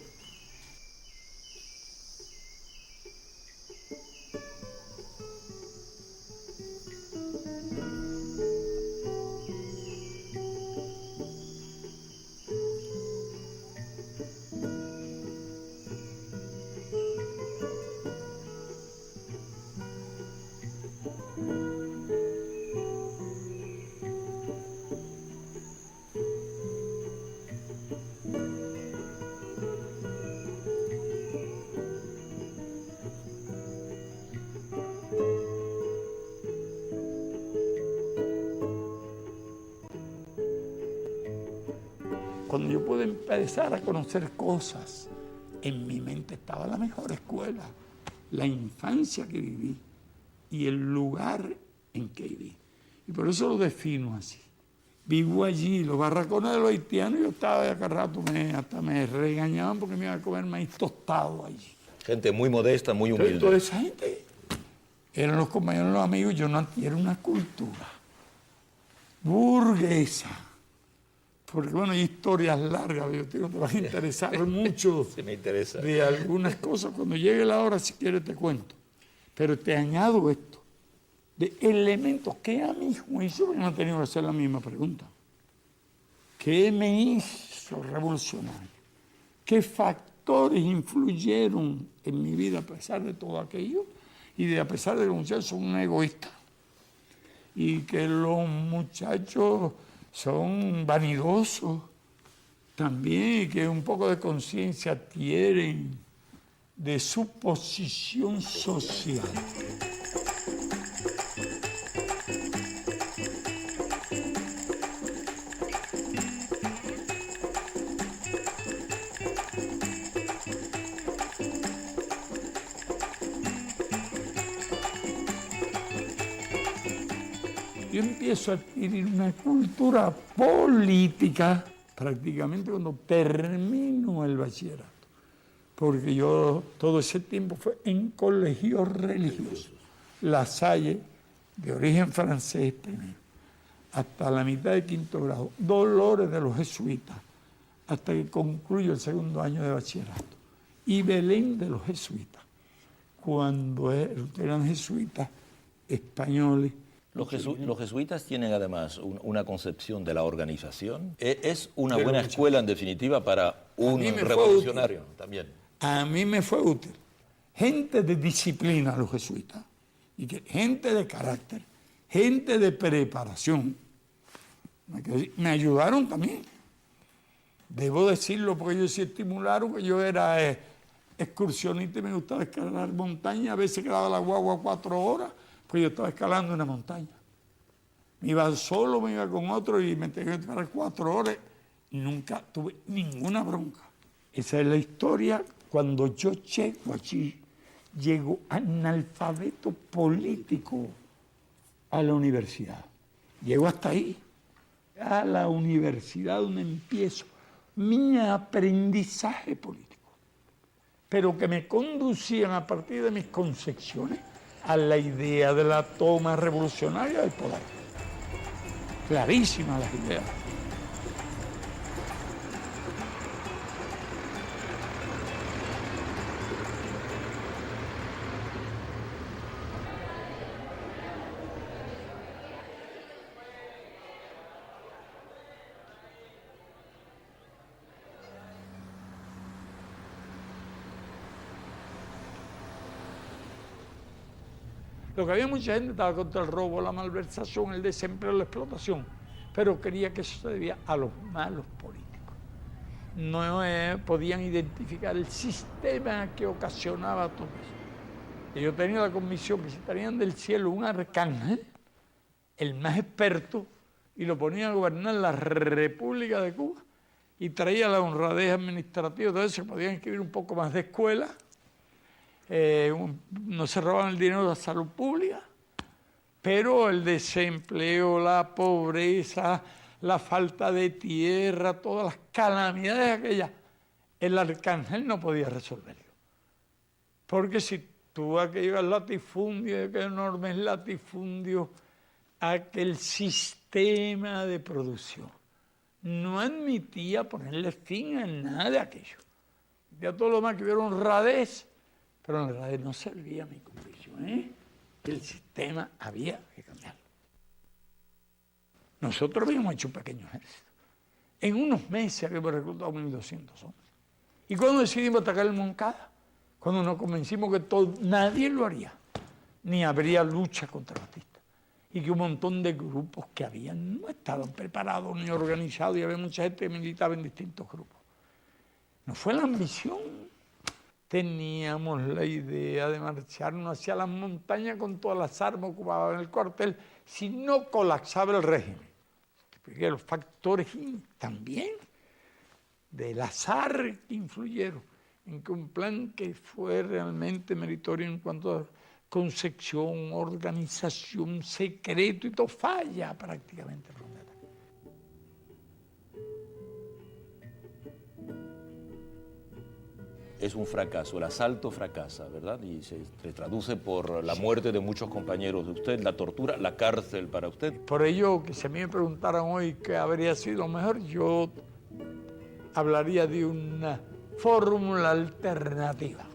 cuando yo pude empezar a conocer cosas, en mi mente estaba la mejor escuela, la infancia que viví y el lugar en que viví. Y por eso lo defino así. Vivo allí, los barracones de los haitianos, yo estaba de acá rato, hasta me regañaban porque me iba a comer maíz tostado allí. Gente muy modesta, muy humilde. Toda esa gente eran los compañeros, los amigos, yo no adquiero una cultura burguesa. Porque bueno, hay historias largas, yo te van a interesar mucho. Sí, me interesa. De algunas cosas. Cuando llegue la hora, si quieres, te cuento. Pero te añado esto, de elementos que a mi juicio, yo no he tenido que hacer la misma pregunta. ¿Qué me hizo revolucionario? ¿Qué factores influyeron en mi vida a pesar de todo aquello? Y a pesar de que los muchachos son un egoísta y que los muchachos son vanidosos también, y que un poco de conciencia tienen de su posición social. Yo empiezo a adquirir una cultura política prácticamente cuando termino el bachillerato, porque yo todo ese tiempo fue en colegios religiosos, La Salle, de origen francés primero, hasta la mitad de quinto grado, Dolores de los jesuitas, hasta que concluyo el segundo año de bachillerato, y Belén de los jesuitas, cuando eran jesuitas españoles. Los jesuitas tienen además una concepción de la organización. Es una buena escuela, en definitiva, para un revolucionario también. A mí me fue útil. Gente de disciplina, los jesuitas, y gente de carácter, gente de preparación. Me ayudaron también. Debo decirlo porque ellos sí estimularon que yo era excursionista y me gustaba escalar montaña. A veces quedaba la guagua 4 horas. Pues yo estaba escalando una montaña. Me iba solo, me iba con otro y me tenía que esperar 4 horas y nunca tuve ninguna bronca. Esa es la historia. Cuando yo llego allí, llego analfabeto político a la universidad. Llego hasta ahí, a la universidad donde empiezo mi aprendizaje político, pero que me conducían a partir de mis concepciones a la idea de la toma revolucionaria del poder. Clarísimas las ideas. Lo que había mucha gente estaba contra el robo, la malversación, el desempleo, la explotación, pero creía que eso se debía a los malos políticos. No podían identificar el sistema que ocasionaba todo eso. Y yo tenía la convicción que si traían del cielo un arcángel, el más experto, y lo ponían a gobernar la República de Cuba, y traía la honradez administrativa, entonces se podían escribir un poco más de escuela, no se robaban el dinero de la salud pública, pero el desempleo, la pobreza, la falta de tierra, todas las calamidades aquellas, el arcángel no podía resolverlo. Porque si tú aquellos latifundios, aquellos enormes latifundios, aquel sistema de producción no admitía ponerle fin a nada de aquello. Ya todo lo más que hubiera honradez, pero en realidad no servía a mi convicción, El sistema había que cambiarlo. Nosotros habíamos hecho un pequeño ejército. En unos meses habíamos reclutado 1.200 hombres. ¿Y cuando decidimos atacar el Moncada? Cuando nos convencimos que nadie lo haría, ni habría lucha contra Batista. Y que un montón de grupos que habían no estaban preparados ni organizados, y había mucha gente que militaba en distintos grupos. No fue la ambición. Teníamos la idea de marcharnos hacia las montañas con todas las armas ocupadas en el cuartel, si no colapsaba el régimen. Porque los factores también del azar que influyeron en que un plan que fue realmente meritorio en cuanto a concepción, organización, secreto y todo, falla prácticamente. Es un fracaso, el asalto fracasa, ¿verdad? Y se traduce por la muerte de muchos compañeros de usted, la tortura, la cárcel para usted. Por ello, que si a mí me preguntaran hoy qué habría sido mejor, yo hablaría de una fórmula alternativa.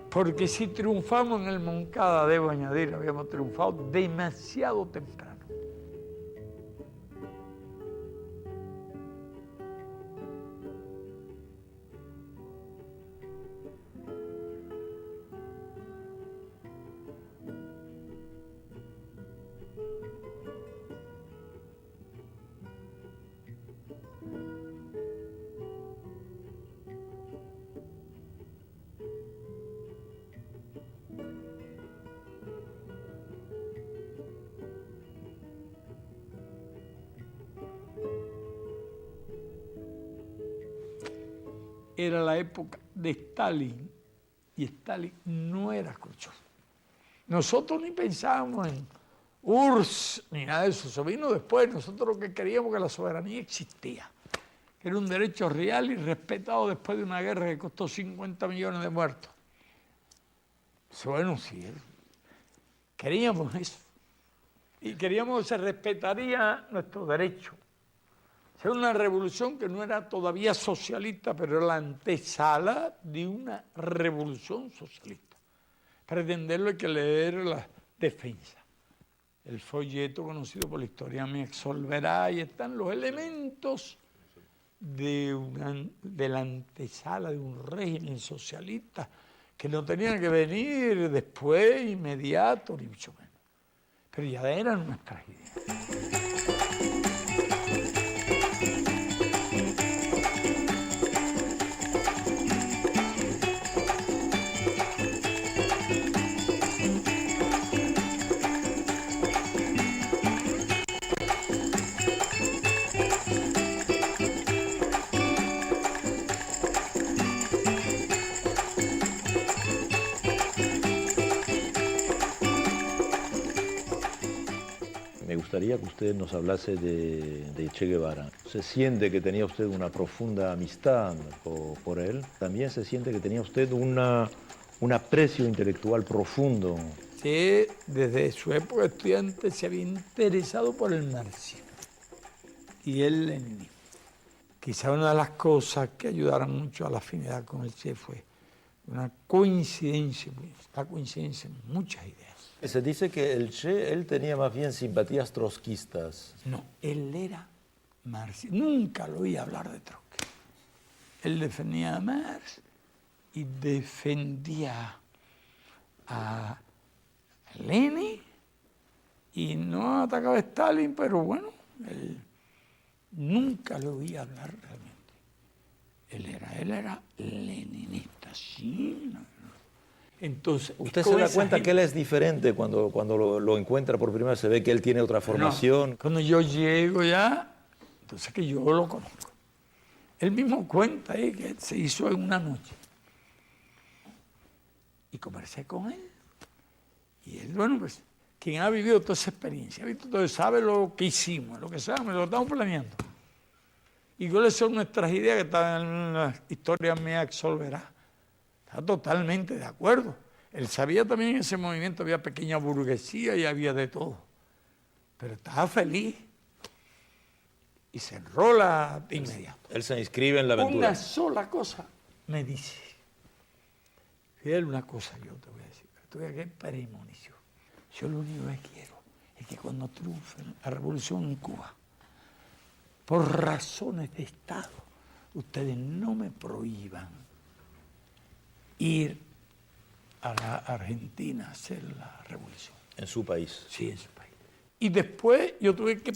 Porque si triunfamos en el Moncada, debo añadir, habíamos triunfado demasiado temprano. Era la época de Stalin, y Stalin no era Khrushchev. Nosotros ni pensábamos en URSS ni nada de eso, eso vino después. Nosotros lo que queríamos que la soberanía existía, que era un derecho real y respetado después de una guerra que costó 50 millones de muertos. Bueno, sí, queríamos eso, y queríamos que se respetaría nuestro derecho. Era una revolución que no era todavía socialista, pero era la antesala de una revolución socialista. Para entenderlo hay que leer la defensa, el folleto conocido por la historia me absolverá, y están los elementos de la antesala de un régimen socialista que no tenían que venir después, inmediato, ni mucho menos. Pero ya eran nuestras ideas. Me gustaría que usted nos hablase de Che Guevara. ¿Se siente que tenía usted una profunda amistad por él? ¿También se siente que tenía usted un aprecio intelectual profundo? Sí, desde su época de estudiante se había interesado por el marxismo y el leninismo. Quizá una de las cosas que ayudaron mucho a la afinidad con el Che fue una coincidencia, la coincidencia en muchas ideas. Se dice que el Che, él tenía más bien simpatías trotskistas. No, él era marxista. Nunca lo oí hablar de Trotsky. Él defendía a Marx y defendía a Lenin y no atacaba a Stalin, pero bueno, él nunca lo oí hablar realmente. Él era leninista, sí. Entonces, ¿usted se da cuenta que él es diferente cuando lo encuentra por primera vez? Se ve que él tiene otra formación. No, cuando yo llego ya, entonces que yo lo conozco. Él mismo cuenta que se hizo en una noche. Y conversé con él. Y él, bueno, pues, quien ha vivido toda esa experiencia, entonces sabe lo que hicimos, lo que sabemos, lo estamos planeando. Y cuáles son nuestras ideas que están en la historia me absolverá. Está totalmente de acuerdo. Él sabía también en ese movimiento había pequeña burguesía y había de todo. Pero estaba feliz. Y se enrola de inmediato. Él se inscribe en la aventura. Una sola cosa me dice. Fíjate una cosa yo te voy a decir. Tú ves que premonición. Yo lo único que quiero es que cuando triunfe la revolución en Cuba, por razones de Estado, ustedes no me prohíban ir a la Argentina a hacer la revolución. ¿En su país? Sí, en su país. Y después yo tuve que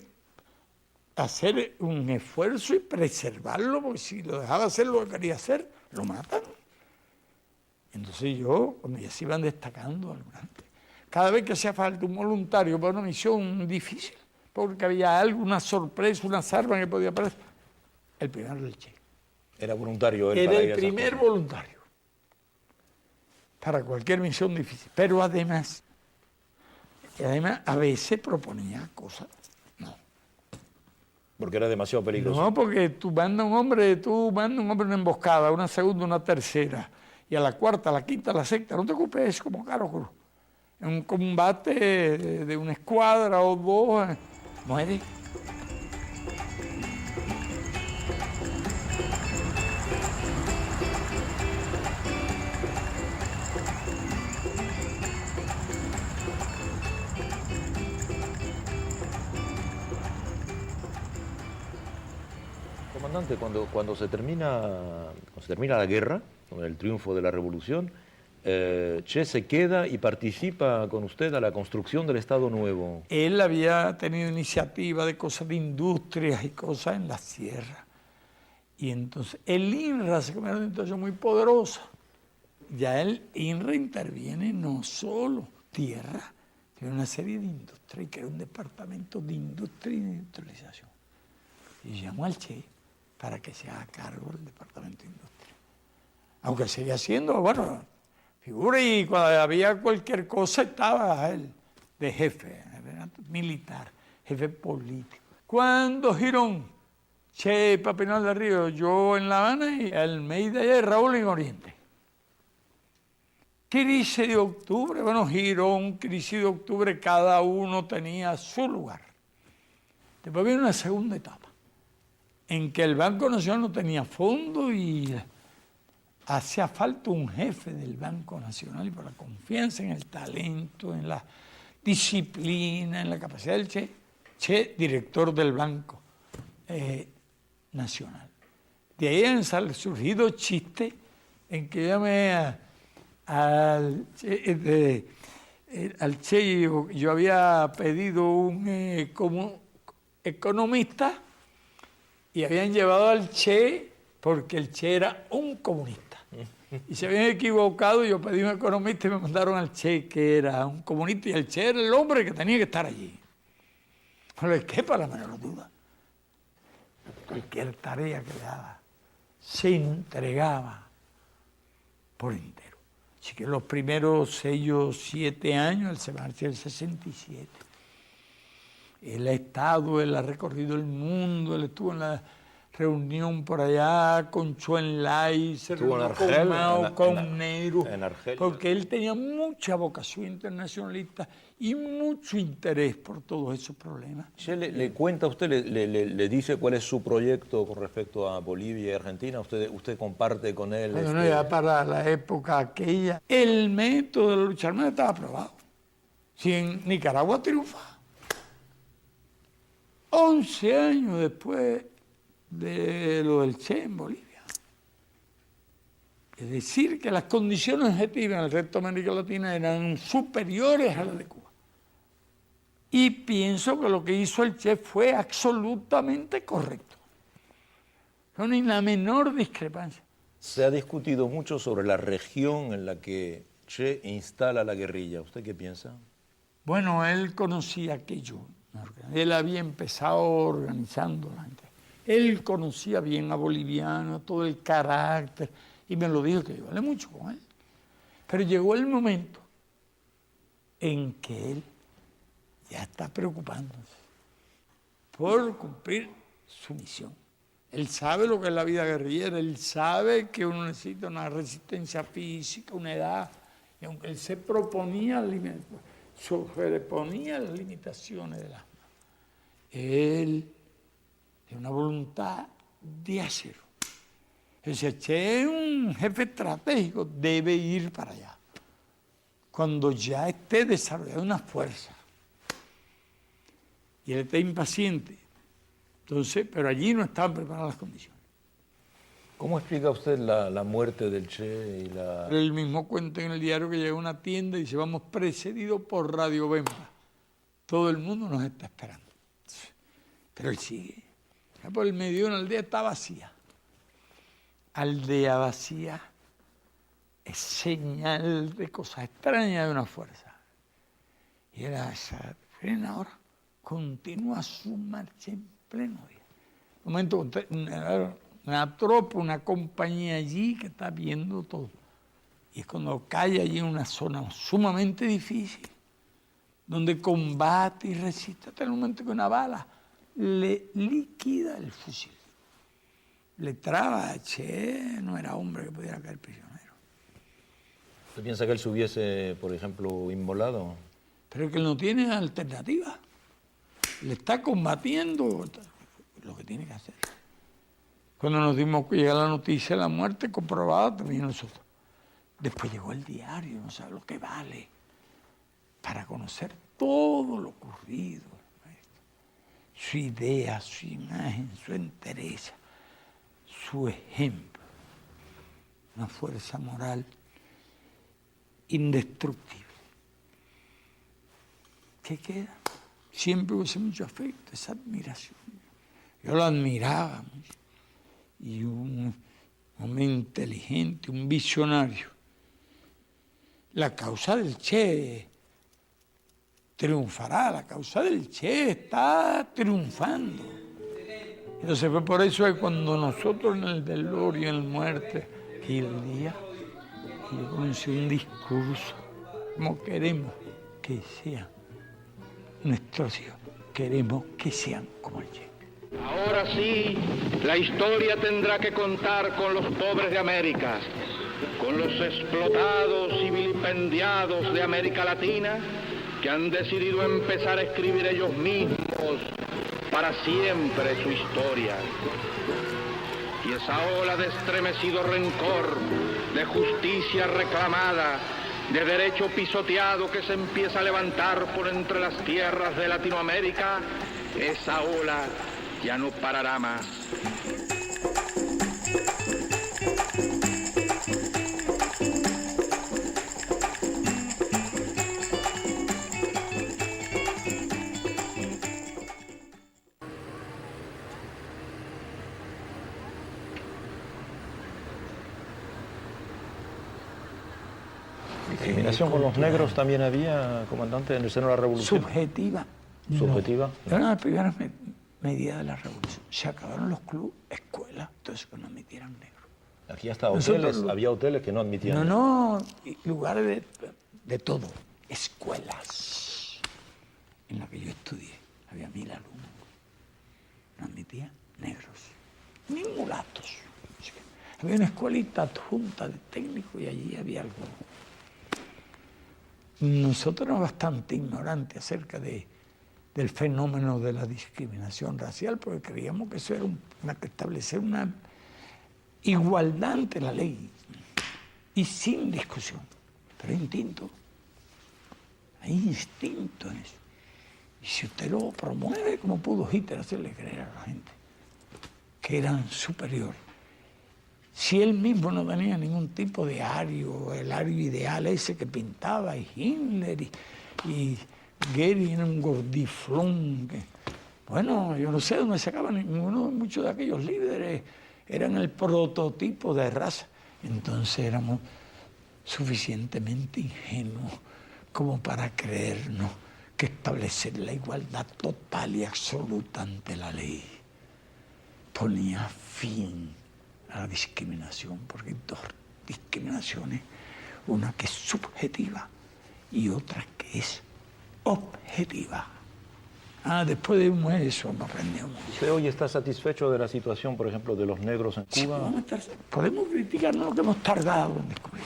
hacer un esfuerzo y preservarlo, porque si lo dejaba hacer lo que quería hacer, lo matan. Entonces yo, cuando ya se iban destacando algunas, cada vez que hacía falta un voluntario para una misión difícil, porque había algo, una sorpresa, unas armas que podía aparecer, el primero del Che. Era voluntario él Era para ir el a esas primer cosas. voluntario para cualquier misión difícil. Pero además a veces proponía cosas. Porque era demasiado peligroso. No, porque tú mandas un hombre a una emboscada, una segunda, una tercera, y a la cuarta, a la quinta, a la sexta, no te ocupes, es como Caro Cruz. En un combate de una escuadra o dos, muere. Comandante, cuando se termina la guerra, con el triunfo de la revolución, Che se queda y participa con usted a la construcción del Estado Nuevo. Él había tenido iniciativa de cosas de industrias y cosas en la sierra. Y entonces el INRA se convierte en una institución muy poderosa. Ya el INRA interviene no solo tierra, tiene una serie de industrias, y crea un departamento de industria y de industrialización. Y llamó al Che para que se haga cargo del departamento de industria. Aunque seguía siendo, bueno, figura, y cuando había cualquier cosa estaba él de jefe, militar, jefe político. Cuando Girón, Che, Papinal del Río, yo en La Habana y Almeida y Raúl en Oriente. Crisis de octubre, bueno, Girón, crisis de octubre, cada uno tenía su lugar. Después viene una segunda etapa, en que el Banco Nacional no tenía fondo y hacía falta un jefe del Banco Nacional, y por la confianza en el talento, en la disciplina, en la capacidad del Che, director del Banco Nacional. De ahí han surgido chistes en que llamé al Che, yo había pedido un como economista y habían llevado al Che porque el Che era un comunista. Y se habían equivocado, yo pedí un economista y me mandaron al Che, que era un comunista, y el Che era el hombre que tenía que estar allí. No le quepa la menor duda. Cualquier tarea que le daba, se entregaba por entero. Así que los primeros 6 o 7 años, él se marcha en el 67. Él ha estado, él ha recorrido el mundo, él estuvo en la reunión por allá con Choenlai, se reunió con Mao, con Nehru, porque él tenía mucha vocación internacionalista y mucho interés por todos esos problemas. Che, ¿le cuenta a usted, le dice cuál es su proyecto con respecto a Bolivia y Argentina? ¿Usted comparte con él? Bueno, ya para la época aquella, el método de la lucha armada estaba aprobado. Si en Nicaragua triunfa, 11 años después de lo del Che en Bolivia. Es decir, que las condiciones objetivas en el resto de América Latina eran superiores a las de Cuba. Y pienso que lo que hizo el Che fue absolutamente correcto. No hay la menor discrepancia. Se ha discutido mucho sobre la región en la que Che instala la guerrilla. ¿Usted qué piensa? Bueno, él conocía aquello. Él había empezado organizando la gente. Él conocía bien a Boliviano, todo el carácter, y me lo dijo que yo hablé mucho con él. Pero llegó el momento en que él ya está preocupándose por cumplir su misión. Él sabe lo que es la vida guerrillera, él sabe que uno necesita una resistencia física, una edad, y aunque él se proponía, sobreponía las limitaciones del alma, él tiene una voluntad de hacerlo. El Che, un jefe estratégico, debe ir para allá cuando ya esté desarrollada una fuerza. Y él está impaciente. Entonces, pero allí no estaban preparadas las condiciones. ¿Cómo explica usted la muerte del Che y la...? Él mismo cuenta en el diario que llega a una tienda y dice, vamos precedidos por Radio Bemba. Todo el mundo nos está esperando. Pero él sigue. Por el medio de una aldea está vacía. Aldea vacía es señal de cosas extrañas de una fuerza. Y era esa frena ahora, continúa su marcha en pleno día. Un momento, una tropa, una compañía allí que está viendo todo. Y es cuando cae allí en una zona sumamente difícil, donde combate y resiste hasta el momento que una bala le liquida el fusil. Le traba, no era hombre que pudiera caer prisionero. ¿Usted piensa que él se hubiese, por ejemplo, inmolado? Pero es que él no tiene alternativa. Le está combatiendo lo que tiene que hacer. Cuando nos dimos que llega la noticia de la muerte comprobada, también nosotros. Después llegó el diario, no sabe lo que vale, para conocer todo lo ocurrido. Su idea, su imagen, su entereza, su ejemplo. Una fuerza moral indestructible. ¿Qué queda? Siempre hubo mucho afecto, esa admiración. Yo lo admiraba mucho. Y un hombre inteligente, un visionario. La causa del Che triunfará, la causa del Che está triunfando. Entonces fue por eso que cuando nosotros en el velorio, en la muerte, y el día, yo comencé un discurso, como queremos que sean nuestros hijos, queremos que sean como el Che. Ahora sí, la historia tendrá que contar con los pobres de América, con los explotados y vilipendiados de América Latina, que han decidido empezar a escribir ellos mismos para siempre su historia. Y esa ola de estremecido rencor, de justicia reclamada, de derecho pisoteado que se empieza a levantar por entre las tierras de Latinoamérica, esa ola ya no parará más. ¿Discriminación con los negros también había, comandante, en el seno de la revolución? Subjetiva. ¿Subjetiva? No. Era una primera medida de la revolución. Se acabaron los clubes, escuelas, entonces que no admitieran negros. Aquí hasta hoteles, había hoteles que no admitían. No, lugares de todo. Escuelas en las que yo estudié. Había 1000 alumnos. No admitían negros, ni mulatos. Había una escuelita adjunta de técnico y allí había algunos. Nosotros éramos bastante ignorantes acerca del fenómeno de la discriminación racial, porque creíamos que eso era establecer una igualdad ante la ley y sin discusión. Pero hay instinto en eso. Y si usted lo promueve, como pudo Hitler hacerle creer a la gente que eran superiores, si él mismo no tenía ningún tipo de ario, el ario ideal ese que pintaba, y Himmler y Goering era un gordiflón. Bueno, yo no sé dónde sacaban muchos de aquellos líderes, eran el prototipo de raza. Entonces éramos suficientemente ingenuos como para creernos que establecer la igualdad total y absoluta ante la ley ponía fin a la discriminación, porque hay dos discriminaciones, una que es subjetiva y otra que es objetiva. Después de eso hemos aprendido mucho. ¿Usted hoy está satisfecho de la situación, por ejemplo, de los negros en Cuba? Sí, podemos criticarnos lo que hemos tardado en descubrir,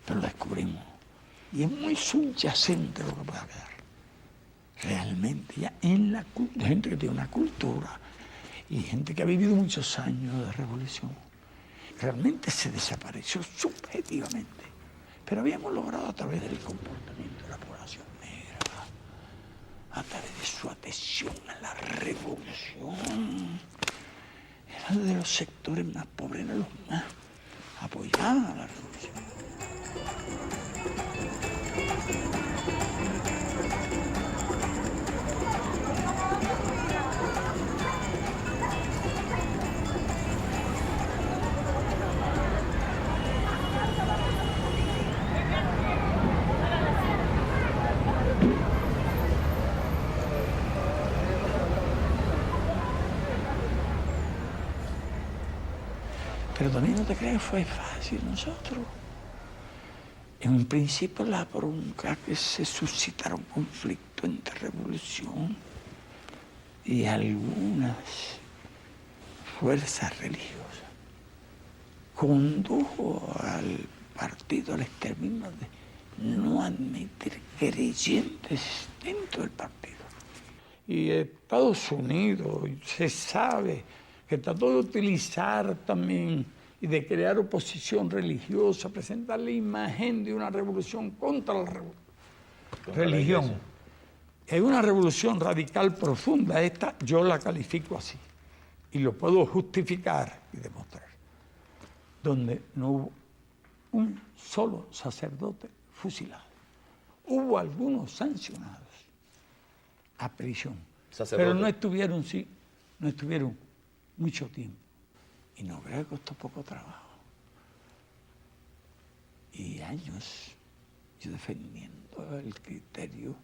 pero lo descubrimos. Y es muy subyacente lo que pueda quedar. Realmente, ya en la cultura, gente que tiene una cultura y gente que ha vivido muchos años de revolución, realmente se desapareció subjetivamente. Pero habíamos logrado a través del comportamiento de la población negra, a través de su adhesión a la revolución. Eran de los sectores más pobres, eran los más apoyaban a la revolución. Pero también no te creas que fue fácil nosotros. En un principio la bronca que se suscitaron conflictos entre revolución y algunas fuerzas religiosas condujo al partido al extremismo de no admitir creyentes dentro del partido. Y Estados Unidos se sabe que trató de utilizar también y de crear oposición religiosa, presentar la imagen de una revolución contra la religión. Es una revolución radical profunda, esta yo la califico así, y lo puedo justificar y demostrar, donde no hubo un solo sacerdote fusilado. Hubo algunos sancionados a prisión, pero no estuvieron mucho tiempo. Y no creo que costó poco trabajo. Y años yo defendiendo el criterio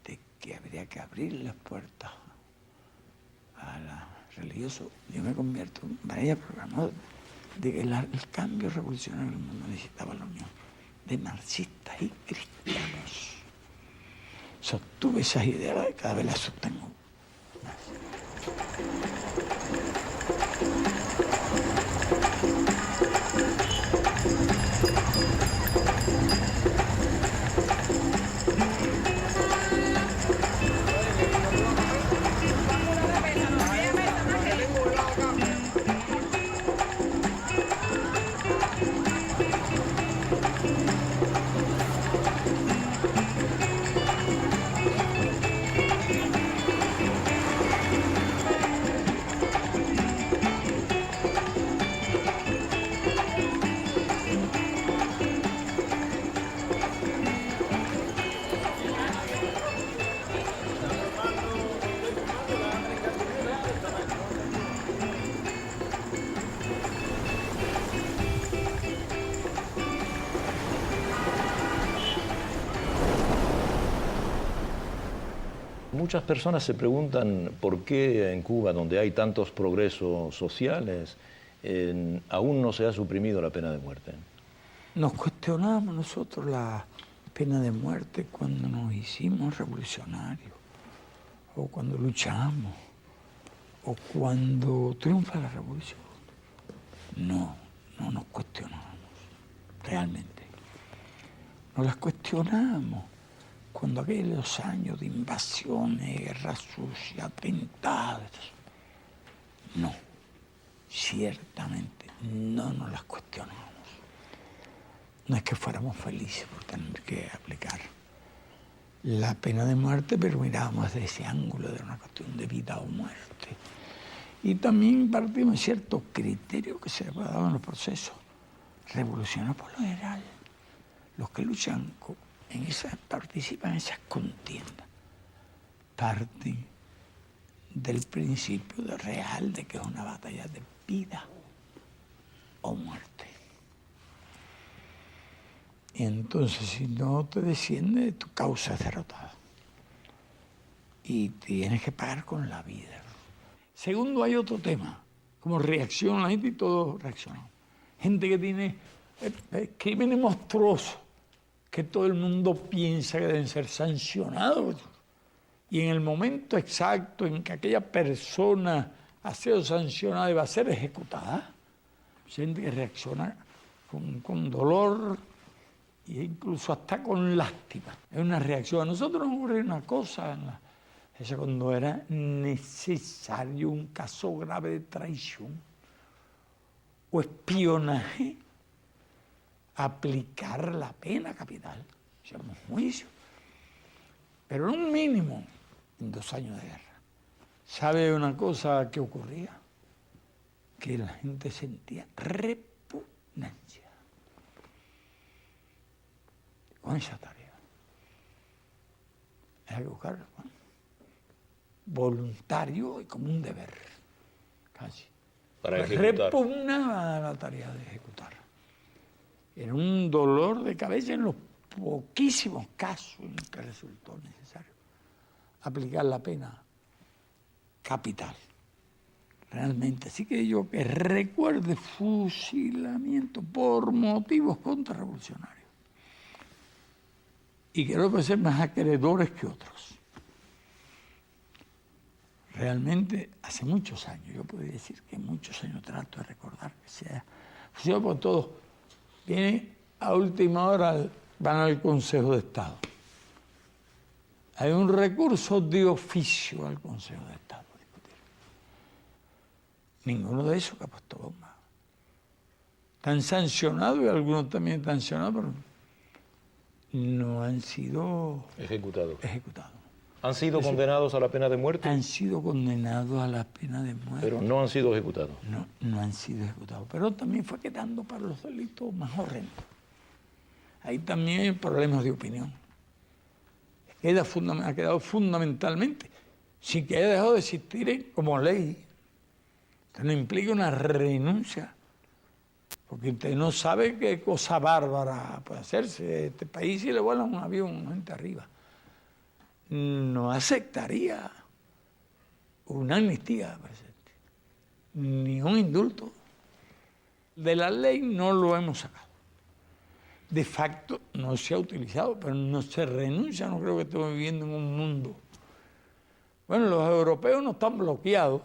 de que habría que abrir las puertas a la religiosa. Yo me convierto en vaya programador de que el cambio revolucionario del mundo necesitaba la unión de marxistas y cristianos. Sostuve esas ideas y cada vez las sostengo más. Muchas personas se preguntan por qué en Cuba, donde hay tantos progresos sociales, aún no se ha suprimido la pena de muerte. Nos cuestionamos nosotros la pena de muerte cuando nos hicimos revolucionarios, o cuando luchamos, o cuando triunfa la revolución. No nos cuestionamos, realmente. No las cuestionamos. Cuando aquellos años de invasiones, guerra sucia, atentados, no, ciertamente no nos las cuestionamos. No es que fuéramos felices por tener que aplicar la pena de muerte, pero mirábamos desde ese ángulo de una cuestión de vida o muerte. Y también partimos de ciertos criterios que se daban en los procesos revolucionarios por lo general. Los que luchan participan en esas contiendas, parten del principio real de que es una batalla de vida o muerte. Y entonces, si no te desciende, tu causa es derrotada. Y tienes que pagar con la vida. Segundo, hay otro tema, como reacciona la gente y todos reaccionan. Gente que tiene crímenes monstruosos, que todo el mundo piensa que deben ser sancionados. Y en el momento exacto en que aquella persona ha sido sancionada y va a ser ejecutada, gente que reacciona con dolor e incluso hasta con lástima. Es una reacción. A nosotros nos ocurrió una cosa, esa cuando era necesario un caso grave de traición o espionaje, aplicar la pena capital, hicimos juicio, pero en un mínimo en 2 años de guerra. ¿Sabe una cosa que ocurría? Que la gente sentía repugnancia con esa tarea. Hay que buscarlo, ¿no? Voluntario y como un deber, casi. Para ejecutar. Repugnaba la tarea de ejecutar. Era un dolor de cabeza en los poquísimos casos en que resultó necesario aplicar la pena capital, realmente. Así que yo que recuerde fusilamiento por motivos contrarrevolucionarios. Y creo que ser más acreedores que otros. Realmente, hace muchos años, yo podría decir que muchos años trato de recordar que sea fusilado por todos. Viene a última hora, van al Consejo de Estado. Hay un recurso de oficio al Consejo de Estado. Ninguno de esos que ha puesto bomba. Están sancionados y algunos también están sancionados, pero no han sido ejecutados. ¿Han sido sido condenados a la pena de muerte? Han sido condenados a la pena de muerte. Pero no han sido ejecutados. No han sido ejecutados. Pero también fue quedando para los delitos más horrendos. Ahí también hay problemas de opinión. Ha quedado fundamentalmente, sin que haya dejado de existir como ley. Esto no implica una renuncia, porque usted no sabe qué cosa bárbara puede hacerse. Este país, si le vuela un avión, gente arriba, no aceptaría una amnistía presente, ni un indulto. De la ley no lo hemos sacado. De facto no se ha utilizado, pero no se renuncia. No creo que estemos viviendo en un mundo. Bueno, los europeos no están bloqueados,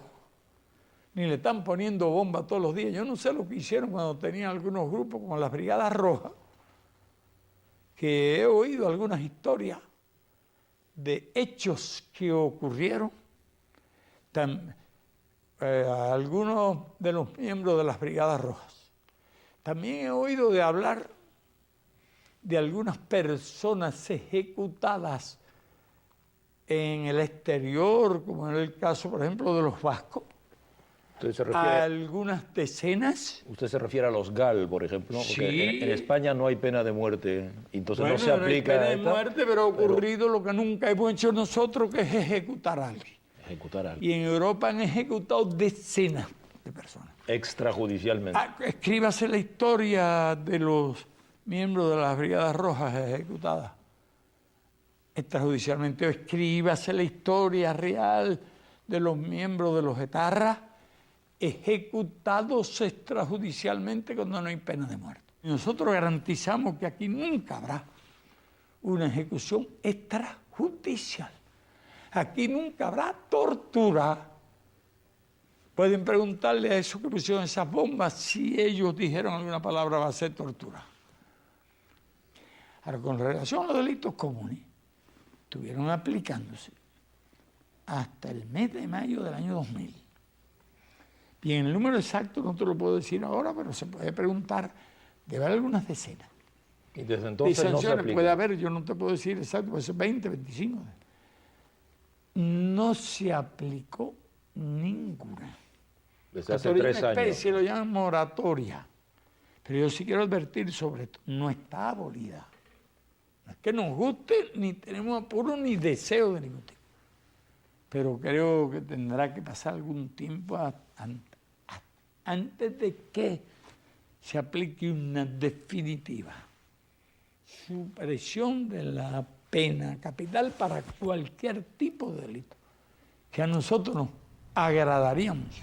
ni le están poniendo bomba todos los días. Yo no sé lo que hicieron cuando tenían algunos grupos como las Brigadas Rojas, que he oído algunas historias de hechos que ocurrieron. Algunos de los miembros de las Brigadas Rojas. También he oído de hablar de algunas personas ejecutadas en el exterior, como en el caso, por ejemplo, de los vascos. ¿Usted se refiere a algunas decenas? Usted se refiere a los GAL, por ejemplo, porque sí. En España no hay pena de muerte, entonces bueno, no se aplica. No hay pena de muerte, pero ha ocurrido lo que nunca hemos hecho nosotros, que es ejecutar a alguien. Ejecutar a alguien. Y en Europa han ejecutado decenas de personas. Extrajudicialmente. Escríbase la historia de los miembros de las Brigadas Rojas ejecutadas extrajudicialmente, o escríbase la historia real de los miembros de los etarras ejecutados extrajudicialmente cuando no hay pena de muerte. Nosotros garantizamos que aquí nunca habrá una ejecución extrajudicial. Aquí nunca habrá tortura. Pueden preguntarle a esos que pusieron esas bombas si ellos dijeron alguna palabra va a ser tortura. Ahora, con relación a los delitos comunes, estuvieron aplicándose hasta el mes de mayo del año 2000. Bien, el número exacto no te lo puedo decir ahora, pero se puede preguntar, debe haber algunas decenas. Y desde entonces no se aplica. Puede haber, yo no te puedo decir exacto, puede ser 20, 25. No se aplicó ninguna. Desde hace 3 años. Especie lo llaman moratoria. Pero yo sí quiero advertir sobre esto, no está abolida. No es que nos guste, ni tenemos apuro, ni deseo de ningún tipo. Pero creo que tendrá que pasar algún tiempo antes de que se aplique una definitiva supresión de la pena capital para cualquier tipo de delito, que a nosotros nos agradaría mucho.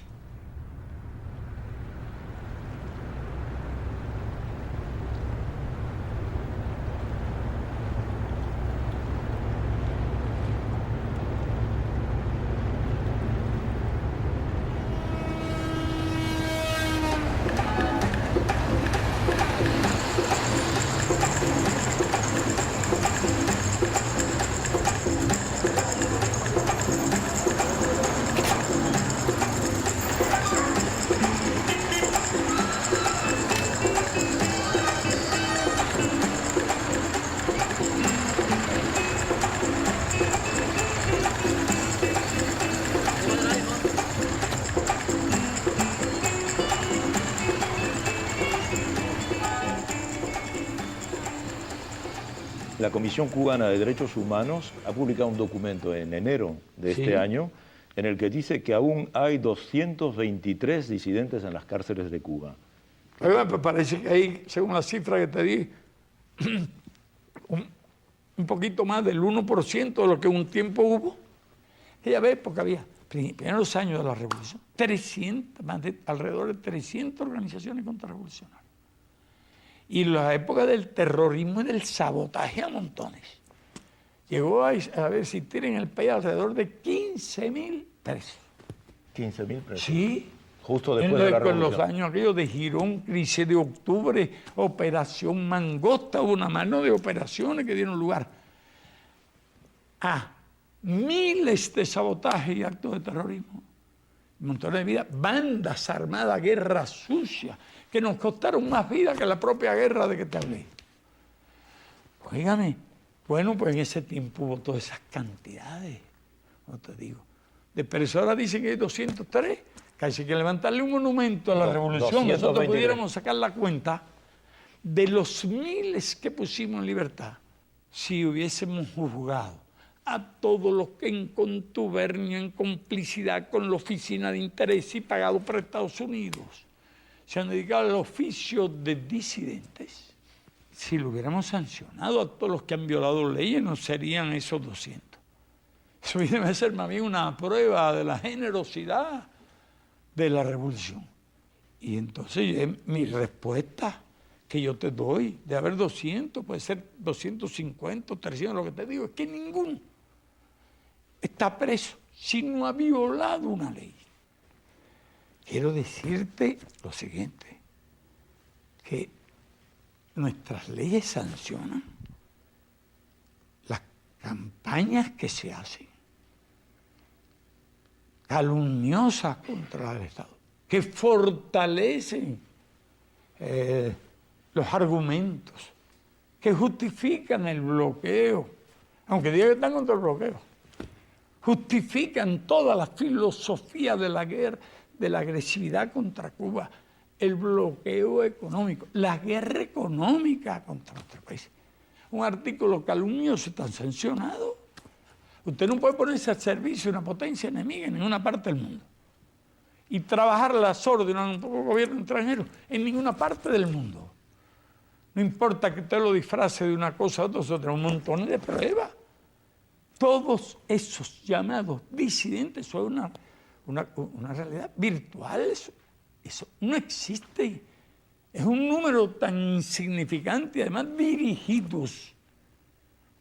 La Comisión Cubana de Derechos Humanos ha publicado un documento en enero de este año en el que dice que aún hay 223 disidentes en las cárceles de Cuba. Pues parece que hay, según la cifra que te di, un poquito más del 1% de lo que un tiempo hubo. Ya ves, porque había primeros años de la revolución, alrededor de 300 organizaciones contrarrevolucionarias. Y en la época del terrorismo y del sabotaje a montones. Llegó a existir en el país alrededor de 15.000 presos. 15.000 presos. Sí. Justo después de la revolución. En los años aquellos de Girón, crisis de octubre, Operación Mangosta, hubo una mano de operaciones que dieron lugar a miles de sabotajes y actos de terrorismo, montones de vidas, bandas armadas, guerra sucia, que nos costaron más vida que la propia guerra de que te hablé. Óigame, bueno, pues en ese tiempo hubo todas esas cantidades, no te digo, de presos. Ahora dicen que hay 203, casi que levantarle un monumento a la revolución, nosotros pudiéramos sacar la cuenta de los miles que pusimos en libertad si hubiésemos juzgado a todos los que en contubernio, en complicidad con la Oficina de Interés y pagado por Estados Unidos, se han dedicado al oficio de disidentes. Si lo hubiéramos sancionado a todos los que han violado leyes, no serían esos 200. Eso viene a ser más bien una prueba de la generosidad de la revolución. Y entonces mi respuesta que yo te doy, de haber 200, puede ser 250, 300, lo que te digo, es que ninguno está preso si no ha violado una ley. Quiero decirte lo siguiente, que nuestras leyes sancionan las campañas que se hacen calumniosas contra el Estado, que fortalecen los argumentos, que justifican el bloqueo, aunque digan que están contra el bloqueo, justifican toda la filosofía de la guerra, de la agresividad contra Cuba, el bloqueo económico, la guerra económica contra nuestro país. Un artículo calumnioso está sancionado. Usted no puede ponerse al servicio de una potencia enemiga en ninguna parte del mundo y trabajar a las órdenes de un gobierno extranjero en ninguna parte del mundo. No importa que usted lo disfrace de una cosa u otra, un montón de pruebas. Todos esos llamados disidentes son una realidad virtual. Eso no existe. Es un número tan insignificante y además dirigidos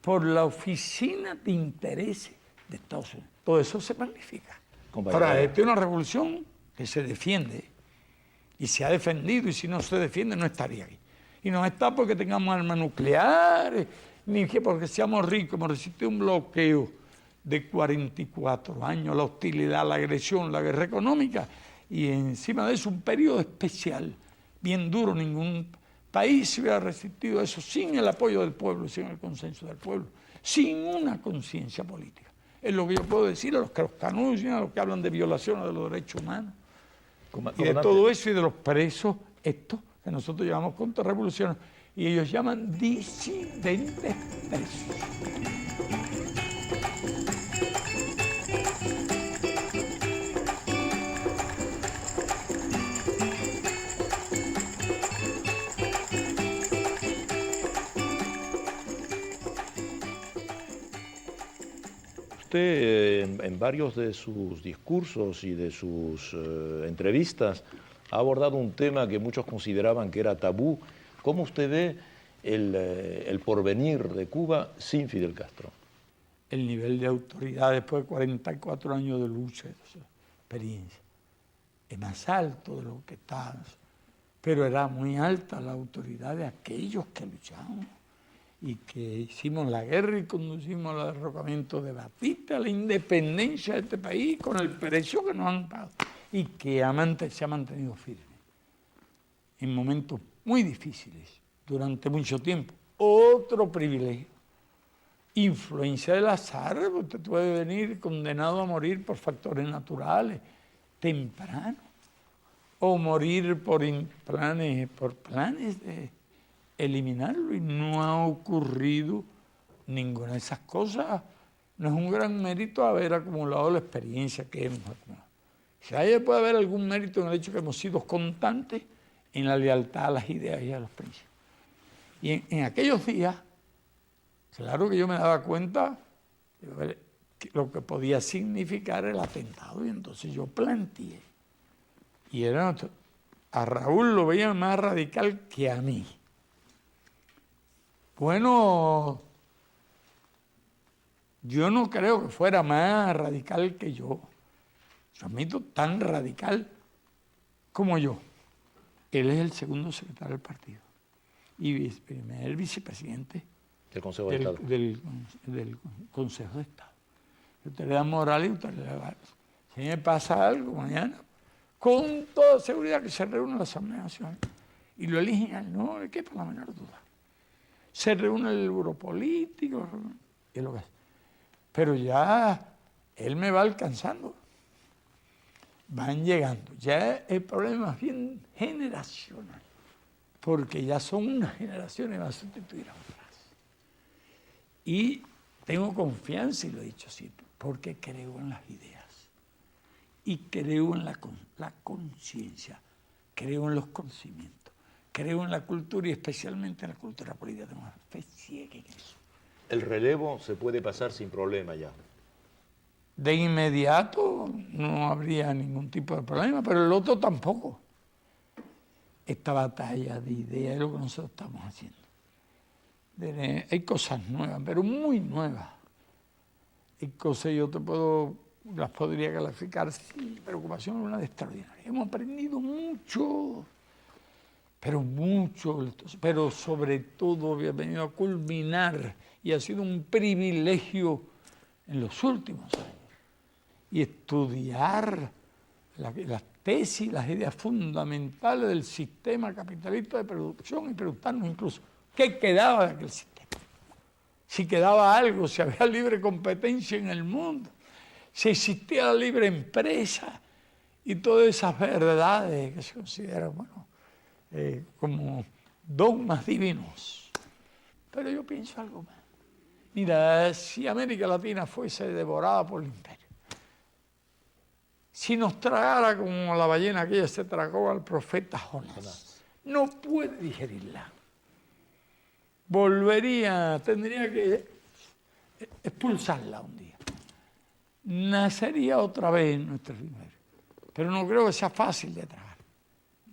por la Oficina de Intereses de Estados Unidos. Todo eso se magnifica. Ahora, esta es una revolución que se defiende y se ha defendido, y si no se defiende no estaría aquí. Y no está porque tengamos armas nucleares, ni que porque seamos ricos. Hemos resistido un bloqueo de 44 años, la hostilidad, la agresión, la guerra económica, y encima de eso un periodo especial, bien duro. Ningún país se hubiera resistido a eso sin el apoyo del pueblo, sin el consenso del pueblo, sin una conciencia política. Es lo que yo puedo decir a los que los anuncian, a los que hablan de violaciones de los derechos humanos, y de todo eso, y de los presos, estos que nosotros llamamos contrarrevolucionarios, y ellos llaman disidentes presos. Usted en varios de sus discursos y de sus entrevistas ha abordado un tema que muchos consideraban que era tabú. ¿Cómo usted ve el porvenir de Cuba sin Fidel Castro? El nivel de autoridad después de 44 años de lucha y de experiencia es más alto de lo que está, pero era muy alta la autoridad de aquellos que luchamos y que hicimos la guerra y conducimos al derrocamiento de Batista, la independencia de este país con el precio que nos han pagado y que se ha mantenido firme en momentos muy difíciles durante mucho tiempo. Otro privilegio, influencia del azar. Usted puede venir condenado a morir por factores naturales temprano o morir por planes de eliminarlo, y no ha ocurrido ninguna de esas cosas. No es un gran mérito haber acumulado la experiencia que hemos acumulado. Si puede haber algún mérito en el hecho que hemos sido constantes en la lealtad a las ideas y a los principios. Y en aquellos días, claro que yo me daba cuenta, lo que podía significar el atentado. Y entonces yo planteé, y era, a Raúl lo veía más radical que a mí. Bueno, yo no creo que fuera más radical que yo. Yo admito tan radical como yo. Él es el segundo secretario del partido y el vicepresidente del Consejo de Estado. Del Consejo de Estado. Usted le da moral y usted le da... Si me pasa algo mañana, con toda seguridad que se reúne la Asamblea Nacional y lo eligen al no le quepa la menor duda. Se reúne el euro político y lo que hace. Pero ya él me va alcanzando. Van llegando. Ya el problema es bien generacional, porque ya son unas generaciones que van a sustituir a otras. Y tengo confianza, y lo he dicho siempre, porque creo en las ideas. Y creo en la conciencia, creo en los conocimientos, creo en la cultura y especialmente en la cultura política. Tengo una fe ciega en eso. El relevo se puede pasar sin problema ya. De inmediato no habría ningún tipo de problema, pero el otro tampoco. Esta batalla de ideas es lo que nosotros estamos haciendo. Hay cosas nuevas, pero muy nuevas. Hay cosas las podría calificar sin preocupación, una de extraordinaria. Hemos aprendido mucho, pero sobre todo había venido a culminar y ha sido un privilegio en los últimos años. Y estudiar las tesis, las ideas fundamentales del sistema capitalista de producción y preguntarnos incluso qué quedaba de aquel sistema. Si quedaba algo, si había libre competencia en el mundo, si existía la libre empresa y todas esas verdades que se consideran, como dogmas divinos. Pero yo pienso algo más. Mira, si América Latina fuese devorada por el imperio, si nos tragara como la ballena aquella se tragó al profeta Jonás, no puede digerirla. Tendría que expulsarla un día. Nacería otra vez en nuestro hemisferio. Pero no creo que sea fácil de tragar.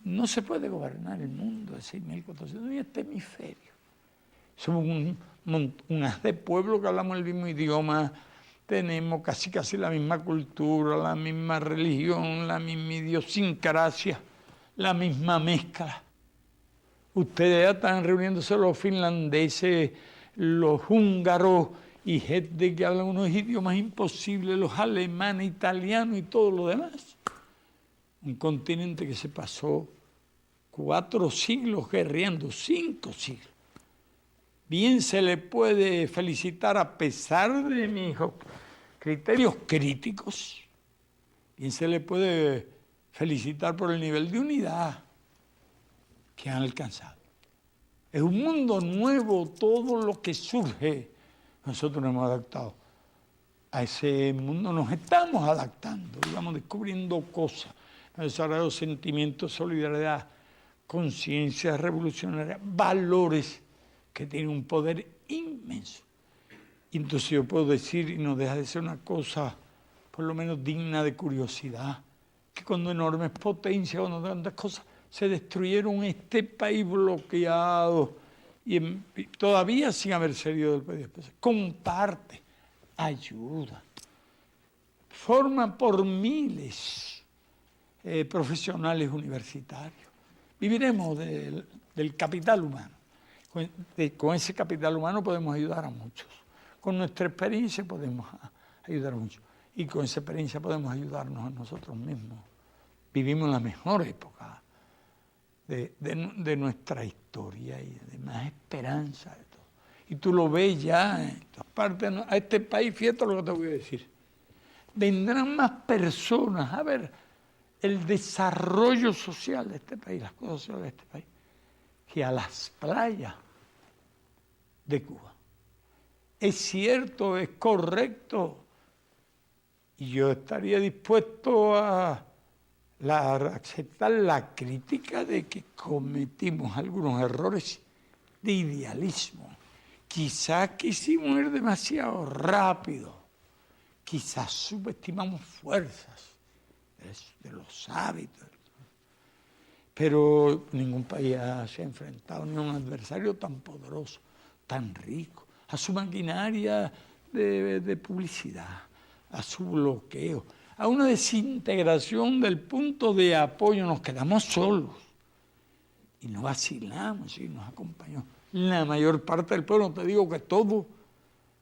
No se puede gobernar el mundo de 6.400, ni este hemisferio. Somos un haz de pueblo que hablamos el mismo idioma, tenemos casi la misma cultura, la misma religión, la misma idiosincrasia, la misma mezcla. Ustedes ya están reuniéndose los finlandeses, los húngaros y gente que hablan unos idiomas imposibles, los alemanes, italianos y todo lo demás. Un continente que se pasó 4 siglos guerreando, 5 siglos. Bien se le puede felicitar a pesar de mis criterios críticos, bien se le puede felicitar por el nivel de unidad que han alcanzado. Es un mundo nuevo todo lo que surge. Nosotros nos hemos adaptado a ese mundo, nos estamos adaptando, digamos, descubriendo cosas, desarrollando sentimientos, solidaridad, conciencia revolucionaria, valores que tienen un poder inmenso. Y entonces yo puedo decir, y no deja de ser una cosa por lo menos digna de curiosidad, que cuando enormes potencias, cuando tantas cosas se destruyeron, este país bloqueado y todavía sin haber salido del país, comparte, ayuda, forma por miles profesionales universitarios. Viviremos del capital humano. Con ese capital humano podemos ayudar a muchos. Con nuestra experiencia podemos ayudar a muchos. Y con esa experiencia podemos ayudarnos a nosotros mismos. Vivimos la mejor época de nuestra historia y de más esperanza de todo. Y tú lo ves ya en todas partes. A este país, fíjate lo que te voy a decir. Vendrán más personas a ver el desarrollo social de este país, las cosas sociales de este país, que a las playas de Cuba. Es cierto, es correcto, y yo estaría dispuesto a aceptar la crítica de que cometimos algunos errores de idealismo. Quizás quisimos ir demasiado rápido, quizás subestimamos fuerzas de los hábitos, pero ningún país se ha enfrentado ni a un adversario tan poderoso, tan rico, a su maquinaria de publicidad, a su bloqueo, a una desintegración del punto de apoyo. Nos quedamos solos y no vacilamos y nos acompañó la mayor parte del pueblo. No te digo que todo,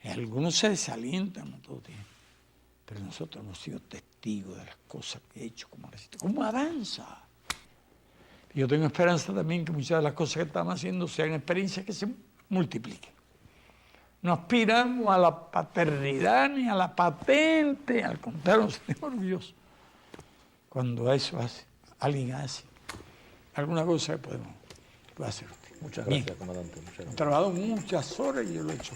algunos se desalientan, no todo tiempo, pero nosotros hemos sido testigos de las cosas que he hecho, cómo avanza. Yo tengo esperanza también que muchas de las cosas que estamos haciendo sean experiencias que se multipliquen. No aspiramos a la paternidad ni a la patente, al contrario, nos sentimos orgullosos cuando eso alguien hace alguna cosa que puede hacer usted. Muchas gracias, comandante. Muchas gracias. He trabajado muchas horas y yo lo he hecho.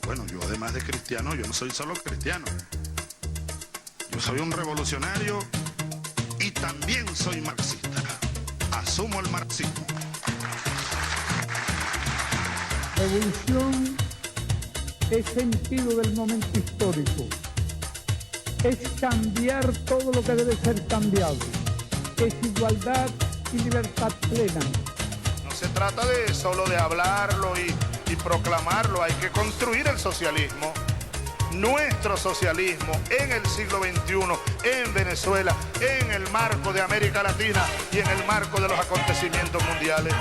Bueno, yo además de cristiano, yo no soy solo cristiano. Yo soy un revolucionario y también soy marxista. Asumo el marxismo. Revolución es sentido del momento histórico. Es cambiar todo lo que debe ser cambiado. Es igualdad y libertad plena. No se trata de solo de hablarlo y proclamarlo, hay que construir el socialismo, nuestro socialismo en el siglo XXI, en Venezuela, en el marco de América Latina y en el marco de los acontecimientos mundiales.